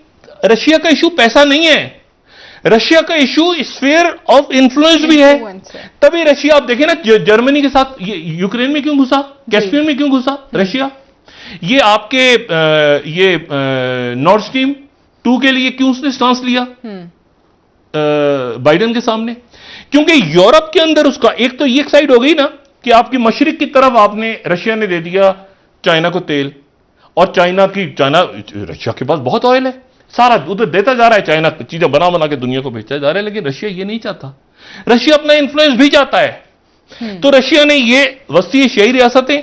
रशिया का इशू पैसा नहीं है, रशिया का इशू स्फीयर ऑफ इन्फ्लुएंस भी है। तभी रशिया, आप देखें ना, जर्मनी के साथ यूक्रेन में क्यों घुसा, कैस्पियन में क्यों घुसा रशिया, ये आपके ये नॉर्थ स्ट्रीम 2 के लिए क्यों उसने स्टांस लिया बाइडेन के सामने, क्योंकि यूरोप के अंदर उसका एक तो ये साइड हो गई ना कि आपकी मशरिक की तरफ आपने, रशिया ने दे दिया चाइना को तेल, और रशिया के पास बहुत ऑयल है, सारा उधर देता जा रहा है, चाइना चीजें बना के दुनिया को बेचता जा रहा है, लेकिन रशिया ये नहीं चाहता, रशिया अपना इन्फ्लुएंस भी चाहता है। तो रशिया ने ये वस्ती एशियाई रियासतें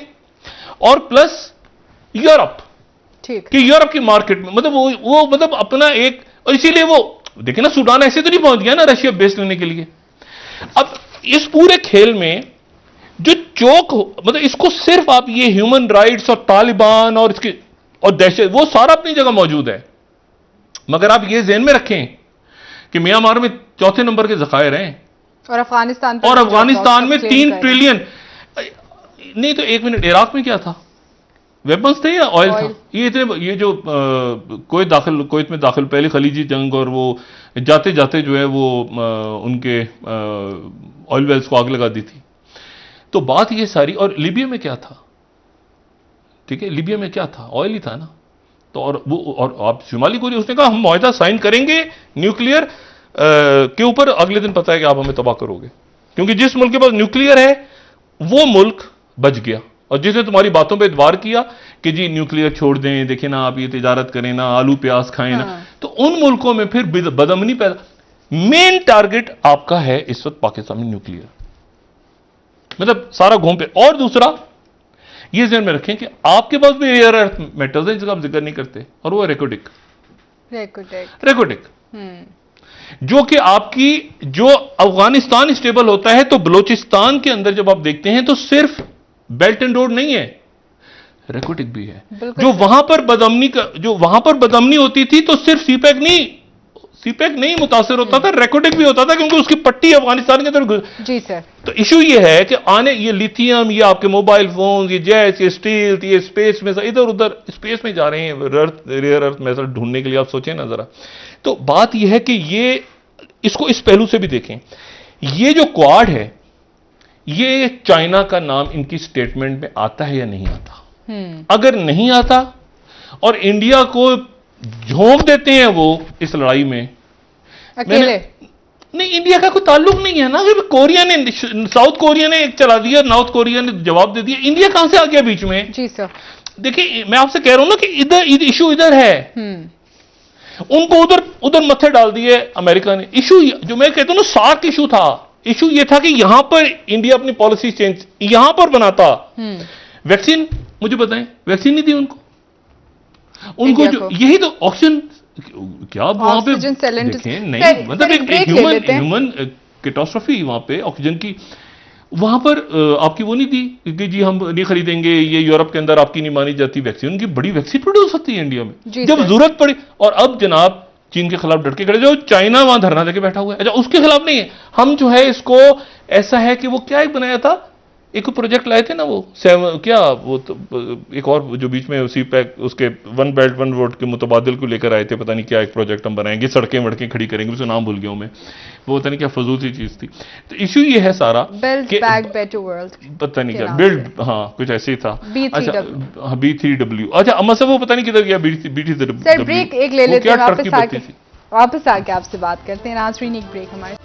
और प्लस यूरोप, कि यूरोप की मार्केट में, मतलब वो मतलब अपना एक, और इसीलिए वो देखिए ना, सूडान ऐसे तो नहीं पहुंच गया ना रशिया बेस लेने के लिए। अब इस पूरे खेल में जो मतलब इसको सिर्फ आप ये ह्यूमन राइट्स और तालिबान और इसके और दहशत, वो सारा अपनी जगह मौजूद है, मगर आप ये ज़हन में रखें कि म्यांमार में 4थे नंबर के ज़खायर हैं, और अफगानिस्तान में 3 ट्रिलियन। नहीं तो 1 मिनट, इराक में क्या था? वेपन्स थे या ऑयल था? ये जो कुवैत में दाखिल, पहले खलीजी जंग, और वो जाते जाते जो है वो उनके ऑयल वेल्स को आग लगा दी थी। तो बात ये सारी, और लीबिया में क्या था? ठीक है, लीबिया में क्या था? ऑयल ही था ना। तो और आप शुमाली कोरिया, उसने कहा हम मुआहदा साइन करेंगे न्यूक्लियर के ऊपर, अगले दिन पता है कि आप हमें तबाह करोगे, क्योंकि जिस मुल्क के पास न्यूक्लियर है वो मुल्क बच गया। और जिसने तुम्हारी बातों पे इतबार किया कि जी न्यूक्लियर छोड़ दें, देखिए ना आप ये तिजारत करें ना, आलू प्याज खाएं ना, तो उन मुल्कों में फिर बदअमनी पैदा। मेन टारगेट आपका है इस वक्त पाकिस्तान में न्यूक्लियर, मतलब सारा घूम पे। और दूसरा ये ध्यान में रखें कि आपके पास भी रेयर अर्थ मेटल्स हैं जिसका आप जिक्र नहीं करते, और वो रेकोटिक, जो कि आपकी, जो अफगानिस्तान स्टेबल होता है तो बलोचिस्तान के अंदर जब आप देखते हैं तो सिर्फ बेल्ट एंड रोड नहीं है, रेकोटिक भी है। जो वहां पर बदअमनी होती थी तो सिर्फ सीपैक नहीं मुतासिर होता था, रेकोटिक भी होता था, क्योंकि उसकी पट्टी अफगानिस्तान के अंदर। जी सर। तो इशू ये है कि ये लिथियम, ये आपके मोबाइल फोन, ये जैस, ये स्टील, ये स्पेस में इधर उधर स्पेस में जा रहे हैं रेयर अर्थ मेटल ढूंढने के लिए। आप सोचें ना जरा। तो बात यह है कि इसको इस पहलू से भी देखें। ये जो क्वाड है, ये चाइना का नाम इनकी स्टेटमेंट में आता है या नहीं आता? अगर नहीं आता और इंडिया को झोंक देते हैं वो इस लड़ाई में अकेले, नहीं, इंडिया का कोई ताल्लुक नहीं है ना। कोरिया ने, साउथ कोरिया ने एक चला दिया, नॉर्थ कोरिया ने जवाब दे दिया, इंडिया कहां से आ गया बीच में? जी सर। देखिए मैं आपसे कह रहा हूं ना कि इधर इशू इधर है, उनको उधर मत्थे डाल दिए अमेरिका ने। इशू जो मैं कहता हूं ना, सार्क इशू था। इशू ये था कि यहां पर इंडिया अपनी पॉलिसी चेंज यहां पर बनाता। वैक्सीन, मुझे बताएं, वैक्सीन नहीं दी उनको जो यही तो ऑक्सीजन, क्या वहां पे देखें, नहीं मतलब एक ह्यूमन कैटास्ट्रोफी वहां पे ऑक्सीजन की। वहां पर आपकी वो नहीं थी कि जी हम नहीं खरीदेंगे, ये यूरोप के अंदर आपकी नहीं मानी जाती वैक्सीन। उनकी बड़ी वैक्सीन प्रोड्यूस होती है इंडिया में जब जरूरत पड़ी। और अब जनाब चीन के खिलाफ डट के खड़े, जो चाइना वहां धरना देके बैठा हुआ है। अच्छा, उसके खिलाफ नहीं है हम, जो है इसको ऐसा है कि वो क्या एक बनाया था, एक प्रोजेक्ट लाए थे ना वो क्या वो तो, एक और जो बीच में उसी पैक उसके वन बेल्ट वन रोड के मुतबादिल को लेकर आए थे, पता नहीं क्या एक प्रोजेक्ट हम बनाएंगे, सड़कें वड़कें खड़ी करेंगे, उसका नाम भूल गया हूं मैं, वो पता नहीं क्या फजूल सी चीज थी। तो इशू ये है सारा कि पता नहीं क्या बिल्ड, हाँ कुछ ऐसे ही था। अच्छा, B3W, अच्छा मतलब वो पता नहीं किधर गया B3W। सर ब्रेक एक ले लेते हैं, वापस आके आपसे बात करते हैं। नाज़रीन एक ब्रेक हमारे।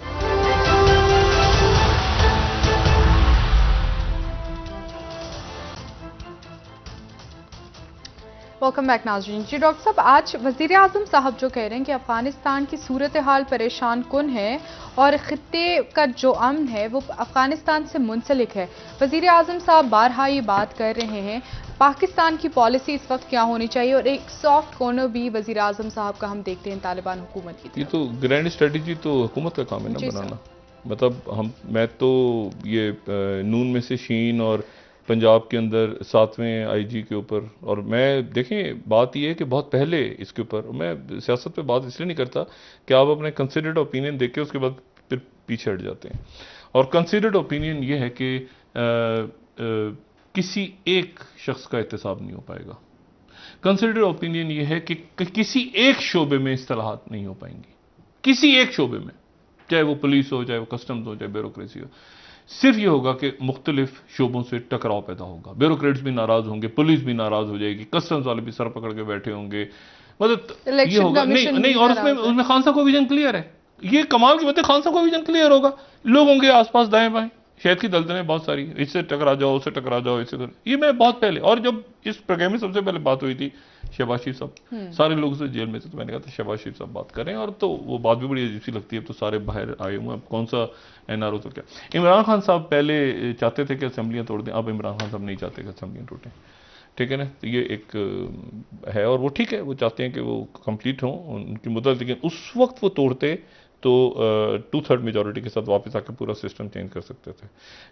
वेलकम बैक नाज़रीन। जी डॉक्टर साहब, आज वज़ीर आज़म साहब जो कह रहे हैं कि अफ़गानिस्तान की सूरत हाल परेशान कुन है और ख़ित्ते का जो अमन है वो अफ़गानिस्तान से मुंसलिक है। वज़ीर आज़म साहब बारहा ये बात कर रहे हैं, पाकिस्तान की पॉलिसी इस वक्त क्या होनी चाहिए, और एक सॉफ्ट कॉर्नर भी वज़ीर आज़म साहब का हम देखते हैं तालिबान हुकूमत की। ये तो ग्रैंड स्ट्रेटजी तो हुकूमत का काम है ना बनाना। मतलब मैं तो ये नून में से शीन और पंजाब के अंदर 7वें IG के ऊपर, और मैं देखें बात यह है कि बहुत पहले इसके ऊपर, मैं सियासत पे बात इसलिए नहीं करता कि आप अपने कंसिडर्ड ओपिनियन देख के उसके बाद फिर पीछे हट जाते हैं। और कंसिडर्ड ओपिनियन ये है कि किसी एक शख्स का एहतसाब नहीं हो पाएगा। कंसिडर्ड ओपिनियन ये है कि किसी एक शोबे में इस्तेलाहात नहीं हो पाएंगी, किसी एक शोबे में, चाहे वो पुलिस हो, चाहे वो कस्टम्स हो, चाहे ब्यूरोक्रेसी हो। सिर्फ ये होगा कि मुख्तलिफ शोबों से टकराव पैदा होगा, ब्यूरोक्रेट्स भी नाराज होंगे, पुलिस भी नाराज हो जाएगी, कस्टम्स वाले भी सर पकड़ के बैठे होंगे, मतलब ये होगा नहीं। और उसमें खान साहब का विजन क्लियर है, ये कमाल की बात है, खान साहब का विजन क्लियर होगा। लोग होंगे आसपास दाएं बाएं, शहद की दलदलें बहुत सारी, इससे टकरा जाओ, उससे टकरा जाओ, इससे ये मैं बहुत पहले, और जब इस प्रोग्राम में सबसे पहले बात हुई थी शहबाज शरीफ साहब, सारे लोग उसे जेल में थे, तो मैंने कहा था शहबाज शरीफ साहब बात करें, और तो वो बात भी बड़ी अजीब सी लगती है। तो सारे बाहर आए हुए, अब कौन सा NRO तो क्या। इमरान खान साहब पहले चाहते थे कि असेंबलियां तोड़ दें, अब इमरान खान साहब नहीं चाहते कि असेंबलियां टूटें, ठीक है ना। तो ये एक है, और वो ठीक है, वो चाहते हैं कि वो कंप्लीट हों उनकी मुद्दत, लेकिन उस वक्त वो तोड़ते तो 2/3 मेजॉरिटी के साथ वापस आकर पूरा सिस्टम चेंज कर सकते थे।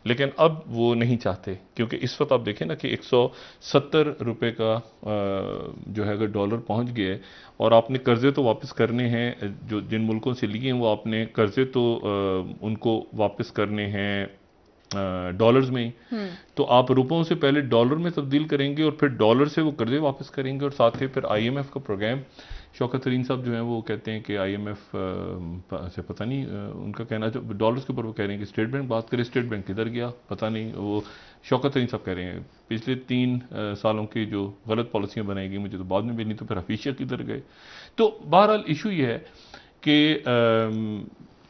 लेकिन अब वो नहीं चाहते, क्योंकि इस वक्त आप देखें ना कि 170 रुपये का जो है अगर डॉलर पहुंच गया है और आपने कर्जे तो वापस करने हैं, जो जिन मुल्कों से लिए हैं वो आपने कर्जे तो उनको वापस करने हैं डॉलर्स में ही, तो आप रुपयों से पहले डॉलर में तब्दील करेंगे और फिर डॉलर से वो कर्जे वापस करेंगे, और साथ ही फिर आईएमएफ का प्रोग्राम, शौकत तरीन साहब जो हैं वो कहते हैं कि आईएमएफ से पता नहीं उनका कहना, जो डॉलर्स के ऊपर वो कह रहे हैं कि स्टेट बैंक बात करे, स्टेट बैंक किधर गया पता नहीं, वो शौकत तरीन साहब कह रहे हैं पिछले 3 सालों की जो गलत पॉलिसियाँ बनाई गई मुझे तो बाद में भी नहीं, तो फिर हफीशिया किधर गए। तो बहरहाल इशू ये है कि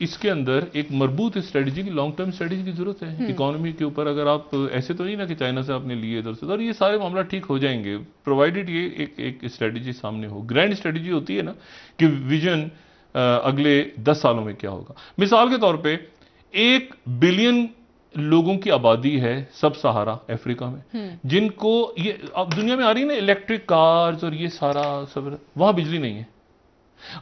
इसके अंदर एक मजबूत स्ट्रेटजी की, लॉन्ग टर्म स्ट्रेटजी की जरूरत है इकोनॉमी के ऊपर। अगर आप ऐसे तो नहीं ना कि चाइना से आपने लिए इधर से, और ये सारे मामला ठीक हो जाएंगे प्रोवाइडेड ये एक स्ट्रेटजी सामने हो। ग्रैंड स्ट्रेटजी होती है ना कि विजन अगले 10 सालों में क्या होगा। मिसाल के तौर पे 1 बिलियन लोगों की आबादी है सब सहारा अफ्रीका में, जिनको ये अब दुनिया में आ रही है ना इलेक्ट्रिक कार्स और ये सारा सब, वहां बिजली नहीं है,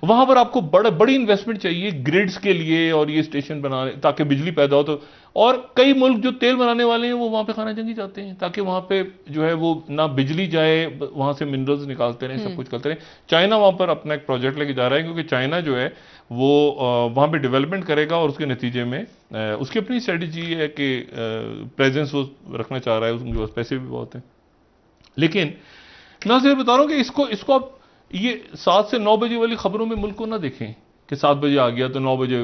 वहां पर आपको बड़ी इन्वेस्टमेंट चाहिए ग्रिड्स के लिए और ये स्टेशन बनाने ताकि बिजली पैदा हो। तो और कई मुल्क जो तेल बनाने वाले हैं वो वहां पे खाना जंगी जाते हैं ताकि वहां पे जो है वो ना बिजली जाए, वहां से मिनरल्स निकालते रहें, सब कुछ करते रहें। चाइना वहां पर अपना एक प्रोजेक्ट लेके जा रहा है, क्योंकि चाइना जो है वो वहां पे डेवलपमेंट करेगा और उसके नतीजे में उसकी अपनी स्ट्रेटेजी है कि प्रेजेंस वो रखना चाह रहा है, उनके पास पैसे भी बहुत हैं। लेकिन मैं सिर्फ बता रहा हूं कि इसको आप ये 7 से 9 बजे वाली खबरों में मुल्क को ना देखें कि 7 बजे आ गया तो 9 बजे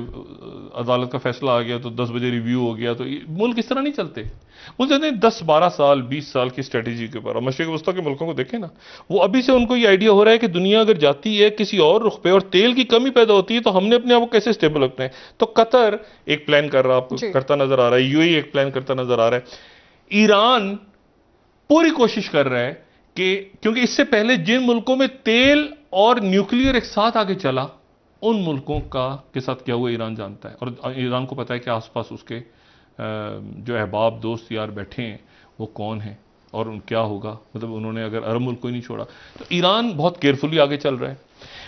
अदालत का फैसला आ गया तो 10 बजे रिव्यू हो गया, तो मुल्क इस तरह नहीं चलते। मुल्क चलते हैं 10-12 साल 20 साल की स्ट्रेटेजी के ऊपर। मशरिक वस्ता के मुल्कों को देखें ना, वो अभी से उनको ये आइडिया हो रहा है कि दुनिया अगर जाती है किसी और रुख पे और तेल की कमी पैदा होती है तो हमने अपने आप को कैसे स्टेबल रखना है। तो कतर एक प्लान कर रहा आपको करता नजर आ रहा है, यूएई एक प्लान करता नजर आ रहा है, ईरान पूरी कोशिश कर रहा है कि क्योंकि इससे पहले जिन मुल्कों में तेल और न्यूक्लियर एक साथ आगे चला उन मुल्कों का के साथ क्या हुआ ईरान जानता है, और ईरान को पता है कि आसपास उसके जो अहबाब दोस्त यार बैठे हैं वो कौन है और क्या होगा। मतलब उन्होंने अगर अरब मुल्क को ही नहीं छोड़ा, तो ईरान बहुत केयरफुली आगे चल रहा है।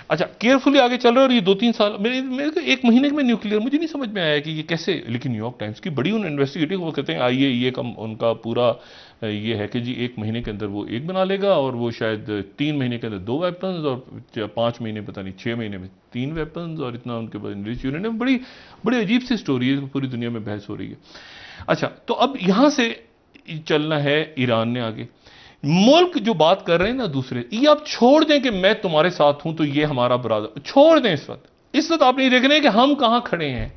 अच्छा, केयरफुली आगे चल रहा है और ये 2-3 साल मेरे 1 महीने में न्यूक्लियर, मुझे नहीं समझ में आया कि ये कैसे। लेकिन न्यूयॉर्क टाइम्स की बड़ी इन्वेस्टिगेटिव वो कहते हैं आईएईए का उनका पूरा ये है कि जी 1 महीने के अंदर वो 1 बना लेगा और वो शायद 3 महीने के अंदर 2 वेपन्स और 5 महीने पता नहीं 6 महीने में 3 वेपन्स, और इतना उनके पास इंग्लिश यूनिट है। बड़ी अजीब सी स्टोरी है, पूरी दुनिया में बहस हो रही है। अच्छा, तो अब यहां से चलना है ईरान ने आगे। मुल्क जो बात कर रहे हैं ना दूसरे, ये आप छोड़ दें कि मैं तुम्हारे साथ हूं तो ये हमारा बरादर, छोड़ दें। इस वक्त आप नहीं देख रहे हैं कि हम कहां खड़े हैं,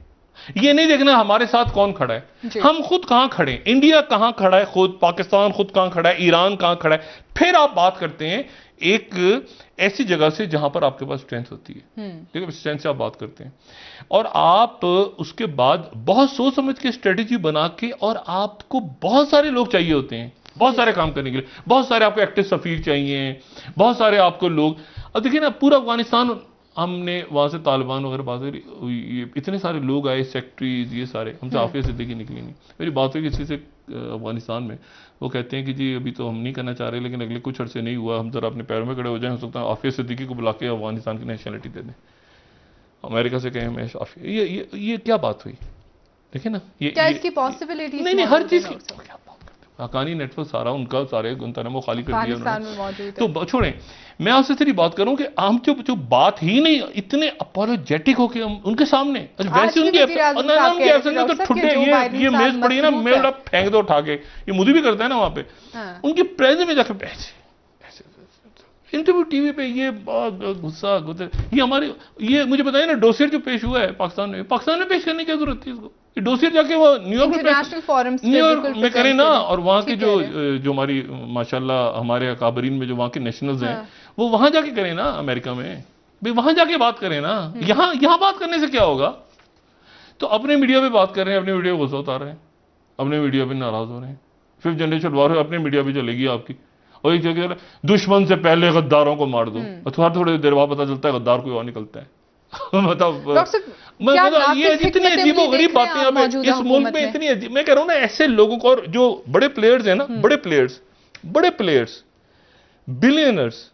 ये नहीं देखना हमारे साथ कौन खड़ा है, हम खुद कहां खड़े हैं, इंडिया कहां खड़ा है, खुद पाकिस्तान खुद कहां खड़ा है, ईरान कहां खड़ा है। फिर आप बात करते हैं एक ऐसी जगह से जहां पर आपके पास स्ट्रेंथ होती है, ठीक है, स्ट्रेंथ से आप बात करते हैं और आप उसके बाद बहुत सोच समझ के स्ट्रेटेजी बना के, और आपको बहुत सारे लोग चाहिए होते हैं बहुत सारे काम करने के लिए, बहुत सारे आपको एक्टिव सफीर चाहिए, बहुत सारे आपको लोग। अब देखिए ना पूरा अफगानिस्तान हमने वहां से तालिबान वगैरह बात करी, इतने सारे लोग आए, सेक्रेटरीज, ये सारे, हमसे आफिया सिद्दीकी निकली नहीं। मेरी बात हुई किसी से अफगानिस्तान में, वो कहते हैं कि जी अभी तो हम नहीं करना चाह रहे, लेकिन अगले कुछ अर्से नहीं हुआ, हम जरा अपने पैरों में खड़े हो जाए, हो सकता है आफिया सिद्दीकी को बुला के अफगानिस्तान की नेशनलिटी दे दें, अमेरिका से कहें मैं आफिया। ये क्या बात हुई, देखिए ना, ये क्या इसकी पॉसिबिलिटी नहीं, हर चीज की हकानी नेटवर्क सारा उनका सारे गुंतनमो खाली कर दिया उन्होंने। तो छोड़ें, मैं आपसे तेरी बात करूं कि हम जो बात ही नहीं, इतने अपोलोजेटिक होके हम उनके सामने, वैसे उनके तो ठुड्डे ये मेज पड़ी है ना, मेल फेंक दो उठा के, ये मुझे भी करता है ना वहां पे, उनकी प्रेजेंस में जाकर ऐसे इंटरव्यू टीवी पे, ये गुस्सा ये हमारे, ये मुझे बताइए ना डोसियर जो पेश हुआ है पाकिस्तान में पेश करने की जरूरत थी इसको, ये डोसियर जाके वो न्यूयॉर्क में करें ना, और वहां के जो हमारी माशाल्लाह हमारे अकाबरीन में जो वहां के नेशनल्स हैं वो वहां जाके करें ना, अमेरिका में भाई वहां जाके बात करें ना, यहां बात करने से क्या होगा। तो अपने मीडिया पे बात कर रहे हैं, अपने मीडिया को गुस्सा उतार रहे हैं, अपने मीडिया पे नाराज हो रहे हैं, 5th जनरेशन वॉर अपने मीडिया पे चलेगी आपकी, और एक जगह दुश्मन से पहले गद्दारों को मार दो, और थोड़ी देर बाद पता चलता है गद्दार कोई और निकलता है। मतलब ये इतनी अजीबोगरीब बातें अब इस मुल्क में इतनी अजीब, मैं कह रहा हूं ना ऐसे लोगों को, और जो बड़े प्लेयर्स हैं ना, बड़े प्लेयर्स बिलियनर्स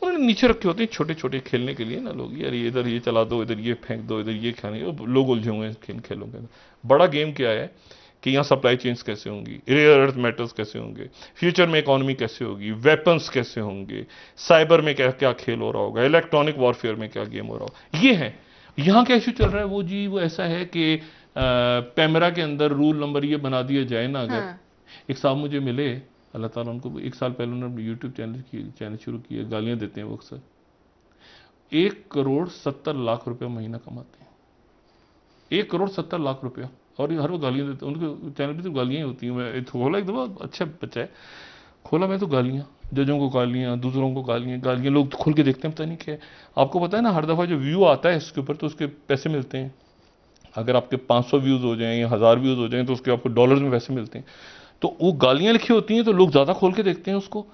उन्होंने नीचे रखे होते हैं छोटे छोटे खेलने के लिए ना लोग, यार ये इधर ये चला दो, इधर ये फेंक दो, इधर ये खाने, लोग उलझे हुए हैं खेल खेलों के अंदर। बड़ा गेम क्या है कि यहाँ सप्लाई चेन्स कैसे होंगी, रेयर अर्थ मेटल्स कैसे होंगे, फ्यूचर में इकोनॉमी कैसे होगी, वेपन्स कैसे होंगे, साइबर में क्या क्या खेल हो रहा होगा, इलेक्ट्रॉनिक वॉरफेयर में क्या गेम हो रहा होगा, ये है। यहाँ क्या इशू चल रहा है वो जी, वो ऐसा है कि पैमरा के अंदर रूल नंबर ये बना दिया जाए ना, अगर एक साहब मुझे मिले, अल्लाह ताला उनको, 1 साल पहले उन्होंने यूट्यूब चैनल शुरू किया, गालियां देते हैं वो अक्सर, 1,70,00,000 रुपया महीना कमाते हैं, 1,70,00,000 रुपया, और हर वो गालियां देते हैं। उनके चैनल पे तो गालियां ही होती हैं। मैं खोला एक दफा, अच्छा बच्चा है, खोला मैं तो गालियां, जजों को गालियां, दूसरों को गालियां लोग खोल के देखते हैं, पता नहीं क्या है। आपको पता है ना, हर दफा जो व्यू आता है इसके ऊपर तो उसके पैसे मिलते हैं। अगर आपके 500 व्यूज हो जाएं या 1000 व्यूज हो जाएं तो उसके आपको डॉलर्स में पैसे मिलते हैं। तो वो गालियां लिखी होती हैं तो लोग ज्यादा खोल के देखते हैं उसको,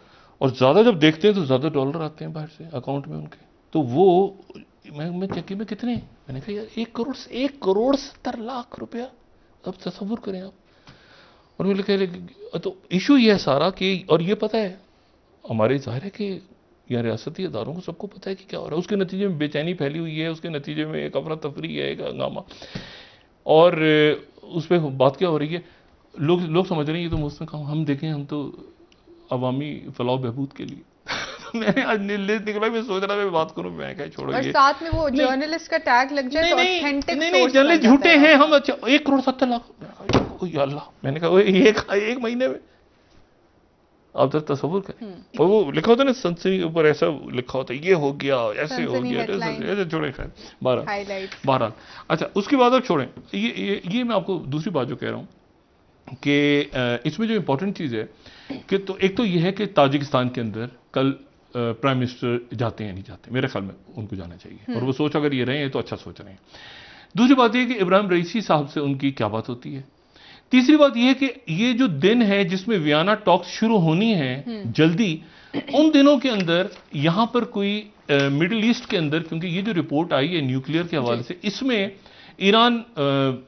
और ज्यादा जब देखते हैं तो ज्यादा डॉलर आते हैं बाहर से अकाउंट में उनके। तो वो मैं चेक में कितने, मैंने कहा यार 1,70,00,000 रुपया, अब तस्वुर करें आप। और मुझे कह, तो इशू ये है सारा कि, और ये पता है हमारे, जाहिर है कि या रियासती इदारों को सबको पता है कि क्या हो रहा है, उसके नतीजे में बेचैनी फैली हुई है, उसके नतीजे में एक अफरा तफरी है, एक हंगामा, और उस पर बात क्या हो रही है, लोग समझ रहे हैं ये तो मुझसे काम, हम देखें हम तो अवामी फलाह बहबूद के लिए मैंने आज निकला, मैं सोच रहा मैं बात करूं, मैं क्या छोड़ो, और साथ में वो जर्नलिस्ट का टैग लग जाए तो ऑथेंटिक नहीं, जर्नलिस्ट झूठे हैं हम। अच्छा 1,70,00,000, या अल्लाह, मैंने कहा एक महीने में आप जरा तस्वुर करें। और वो लिखा होता है ना सनसनी के ऊपर, ऐसा लिखा होता है ये हो गया, ऐसे हो गया, ऐसे छोड़े, खैर बहरहाल। अच्छा उसके बाद आप छोड़ें, ये मैं आपको दूसरी बात जो कह रहा हूँ कि इसमें जो इंपॉर्टेंट चीज़ है कि, तो एक तो ये है कि ताजिकिस्तान के अंदर कल प्राइम मिनिस्टर जाते हैं नहीं जाते, मेरे ख्याल में उनको जाना चाहिए, और वो सोच अगर ये रहे हैं तो अच्छा सोच रहे हैं। दूसरी बात यह कि इब्राहिम रईसी साहब से उनकी क्या बात होती है। तीसरी बात यह है कि ये जो दिन है जिसमें वियना टॉक्स शुरू होनी है जल्दी, उन दिनों के अंदर यहां पर कोई मिडिल ईस्ट के अंदर, क्योंकि ये जो रिपोर्ट आई है न्यूक्लियर के हवाले से, इसमें ईरान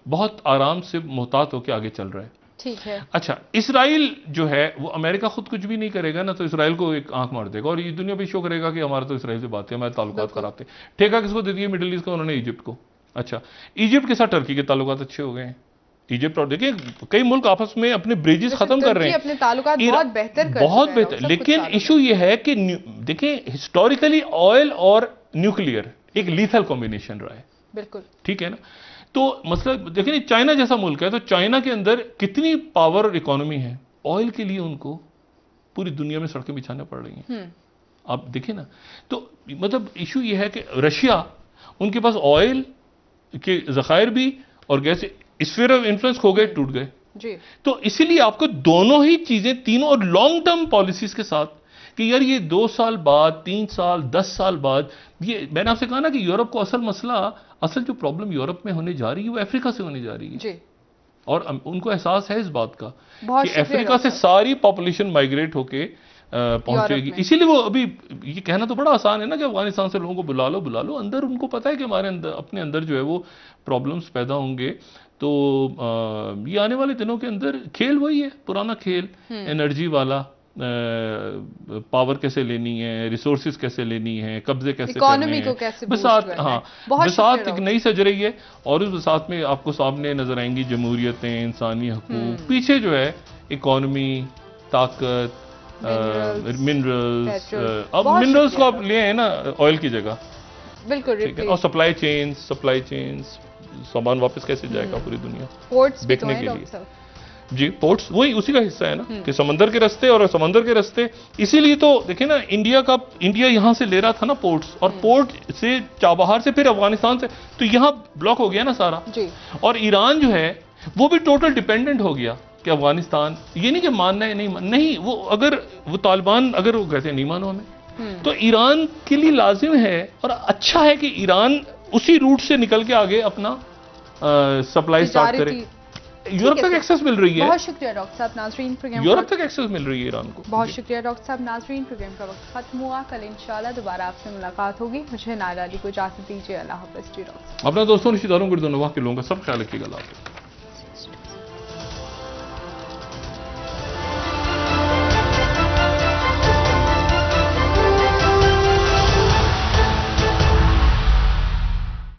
बहुत आराम से मोहतात होकर आगे चल रहा है। ठीक है। अच्छा इसराइल जो है वो, अमेरिका खुद कुछ भी नहीं करेगा ना तो इसराइल को एक आंख मार देगा, और ये दुनिया भी शो करेगा कि हमारा तो इसराइल से बात है, हमारे ताल्लुकात कराते हैं। ठेका किसको दे दिया मिडिल ईस्ट को, उन्होंने इजिप्ट को। अच्छा इजिप्ट के साथ टर्की के ताल्लुकात अच्छे हो गए हैं। इजिप्ट और देखिए कई मुल्क आपस में अपने ब्रिजेस खत्म कर रहे हैं, अपने ताल्लुकात बहुत बेहतर, लेकिन इशू ये है कि देखिए हिस्टोरिकली ऑयल और न्यूक्लियर एक लीथल कॉम्बिनेशन रहा है। बिल्कुल ठीक है ना। तो मतलब देखिए चाइना जैसा मुल्क है, तो चाइना के अंदर कितनी पावर और इकोनॉमी है, ऑयल के लिए उनको पूरी दुनिया में सड़कें बिछाने पड़ रही हैं। आप देखिए ना, तो मतलब इशू ये है कि रशिया, उनके पास ऑयल के जखायर भी और गैस, स्फीयर ऑफ इन्फ्लुएंस खो गए, टूट गए जी। तो इसीलिए आपको दोनों ही चीजें, तीनों और लॉन्ग टर्म पॉलिसीज के साथ कि यार ये 2 साल बाद, 3 साल, 10 साल बाद, ये मैंने आपसे कहा ना कि यूरोप को असल जो प्रॉब्लम यूरोप में होने जा रही है वो अफ्रीका से होने जा रही है जी। और उनको एहसास है इस बात का कि अफ्रीका से सारी पॉपुलेशन माइग्रेट होके पहुंचेगी। इसीलिए वो अभी ये कहना तो बड़ा आसान है ना कि अफगानिस्तान से लोगों को बुला लो, अंदर उनको पता है कि हमारे अंदर, अपने अंदर जो है वो प्रॉब्लम्स पैदा होंगे। तो ये आने वाले दिनों के अंदर खेल वही है, पुराना खेल, एनर्जी वाला, पावर कैसे लेनी है, रिसोर्सेज कैसे लेनी है, कब्जे कैसे करने हैं, बसात, हाँ बसात एक नई सज रही है, और उस बसात में आपको सामने नजर आएंगी जमहूरियतें, इंसानी हकूक, पीछे जो है इकोनॉमी, ताकत, मिनरल्स। अब मिनरल्स को आप ले आए ना ऑयल की जगह, बिल्कुल ठीक है, और सप्लाई चेन्स, सामान वापस कैसे जाएगा पूरी दुनिया पोर्ट्स बेचने के लिए जी। पोर्ट्स वही उसी का हिस्सा है ना कि समंदर के रास्ते, और समंदर के रास्ते, इसीलिए तो देखिए ना इंडिया यहां से ले रहा था ना पोर्ट्स, और पोर्ट से चाबहार से फिर अफगानिस्तान से, तो यहां ब्लॉक हो गया ना सारा जी। और ईरान जो है वो भी टोटल डिपेंडेंट हो गया कि अफगानिस्तान, ये नहीं कि मानना है नहीं, वो अगर वो तालिबान अगर वो कहते हैं नहीं मानो हमें, तो ईरान के लिए लाजिम है और अच्छा है कि ईरान उसी रूट से निकल के आगे अपना सप्लाई स्टार्ट करे। यूरोप तक एक्सेस मिल रही है। बहुत शुक्रिया डॉक्टर साहब, नाजरीन प्रोग्राम यूरोप तक एक्सेस मिल रही है ईरान को। बहुत शुक्रिया डॉक्टर साहब, नाजरीन प्रोग्राम का वक्त खत्म हुआ। कल इंशाल्लाह दोबारा आपसे मुलाकात होगी। मुझे नायरा अली को इजाजत दीजिए। अल्लाह हाफ़िज़ जी। डॉक्टर अपना दोस्तों, रिश्तेदारों, गुरदनवाह के लोगों का सब ख्याल रखिएगा।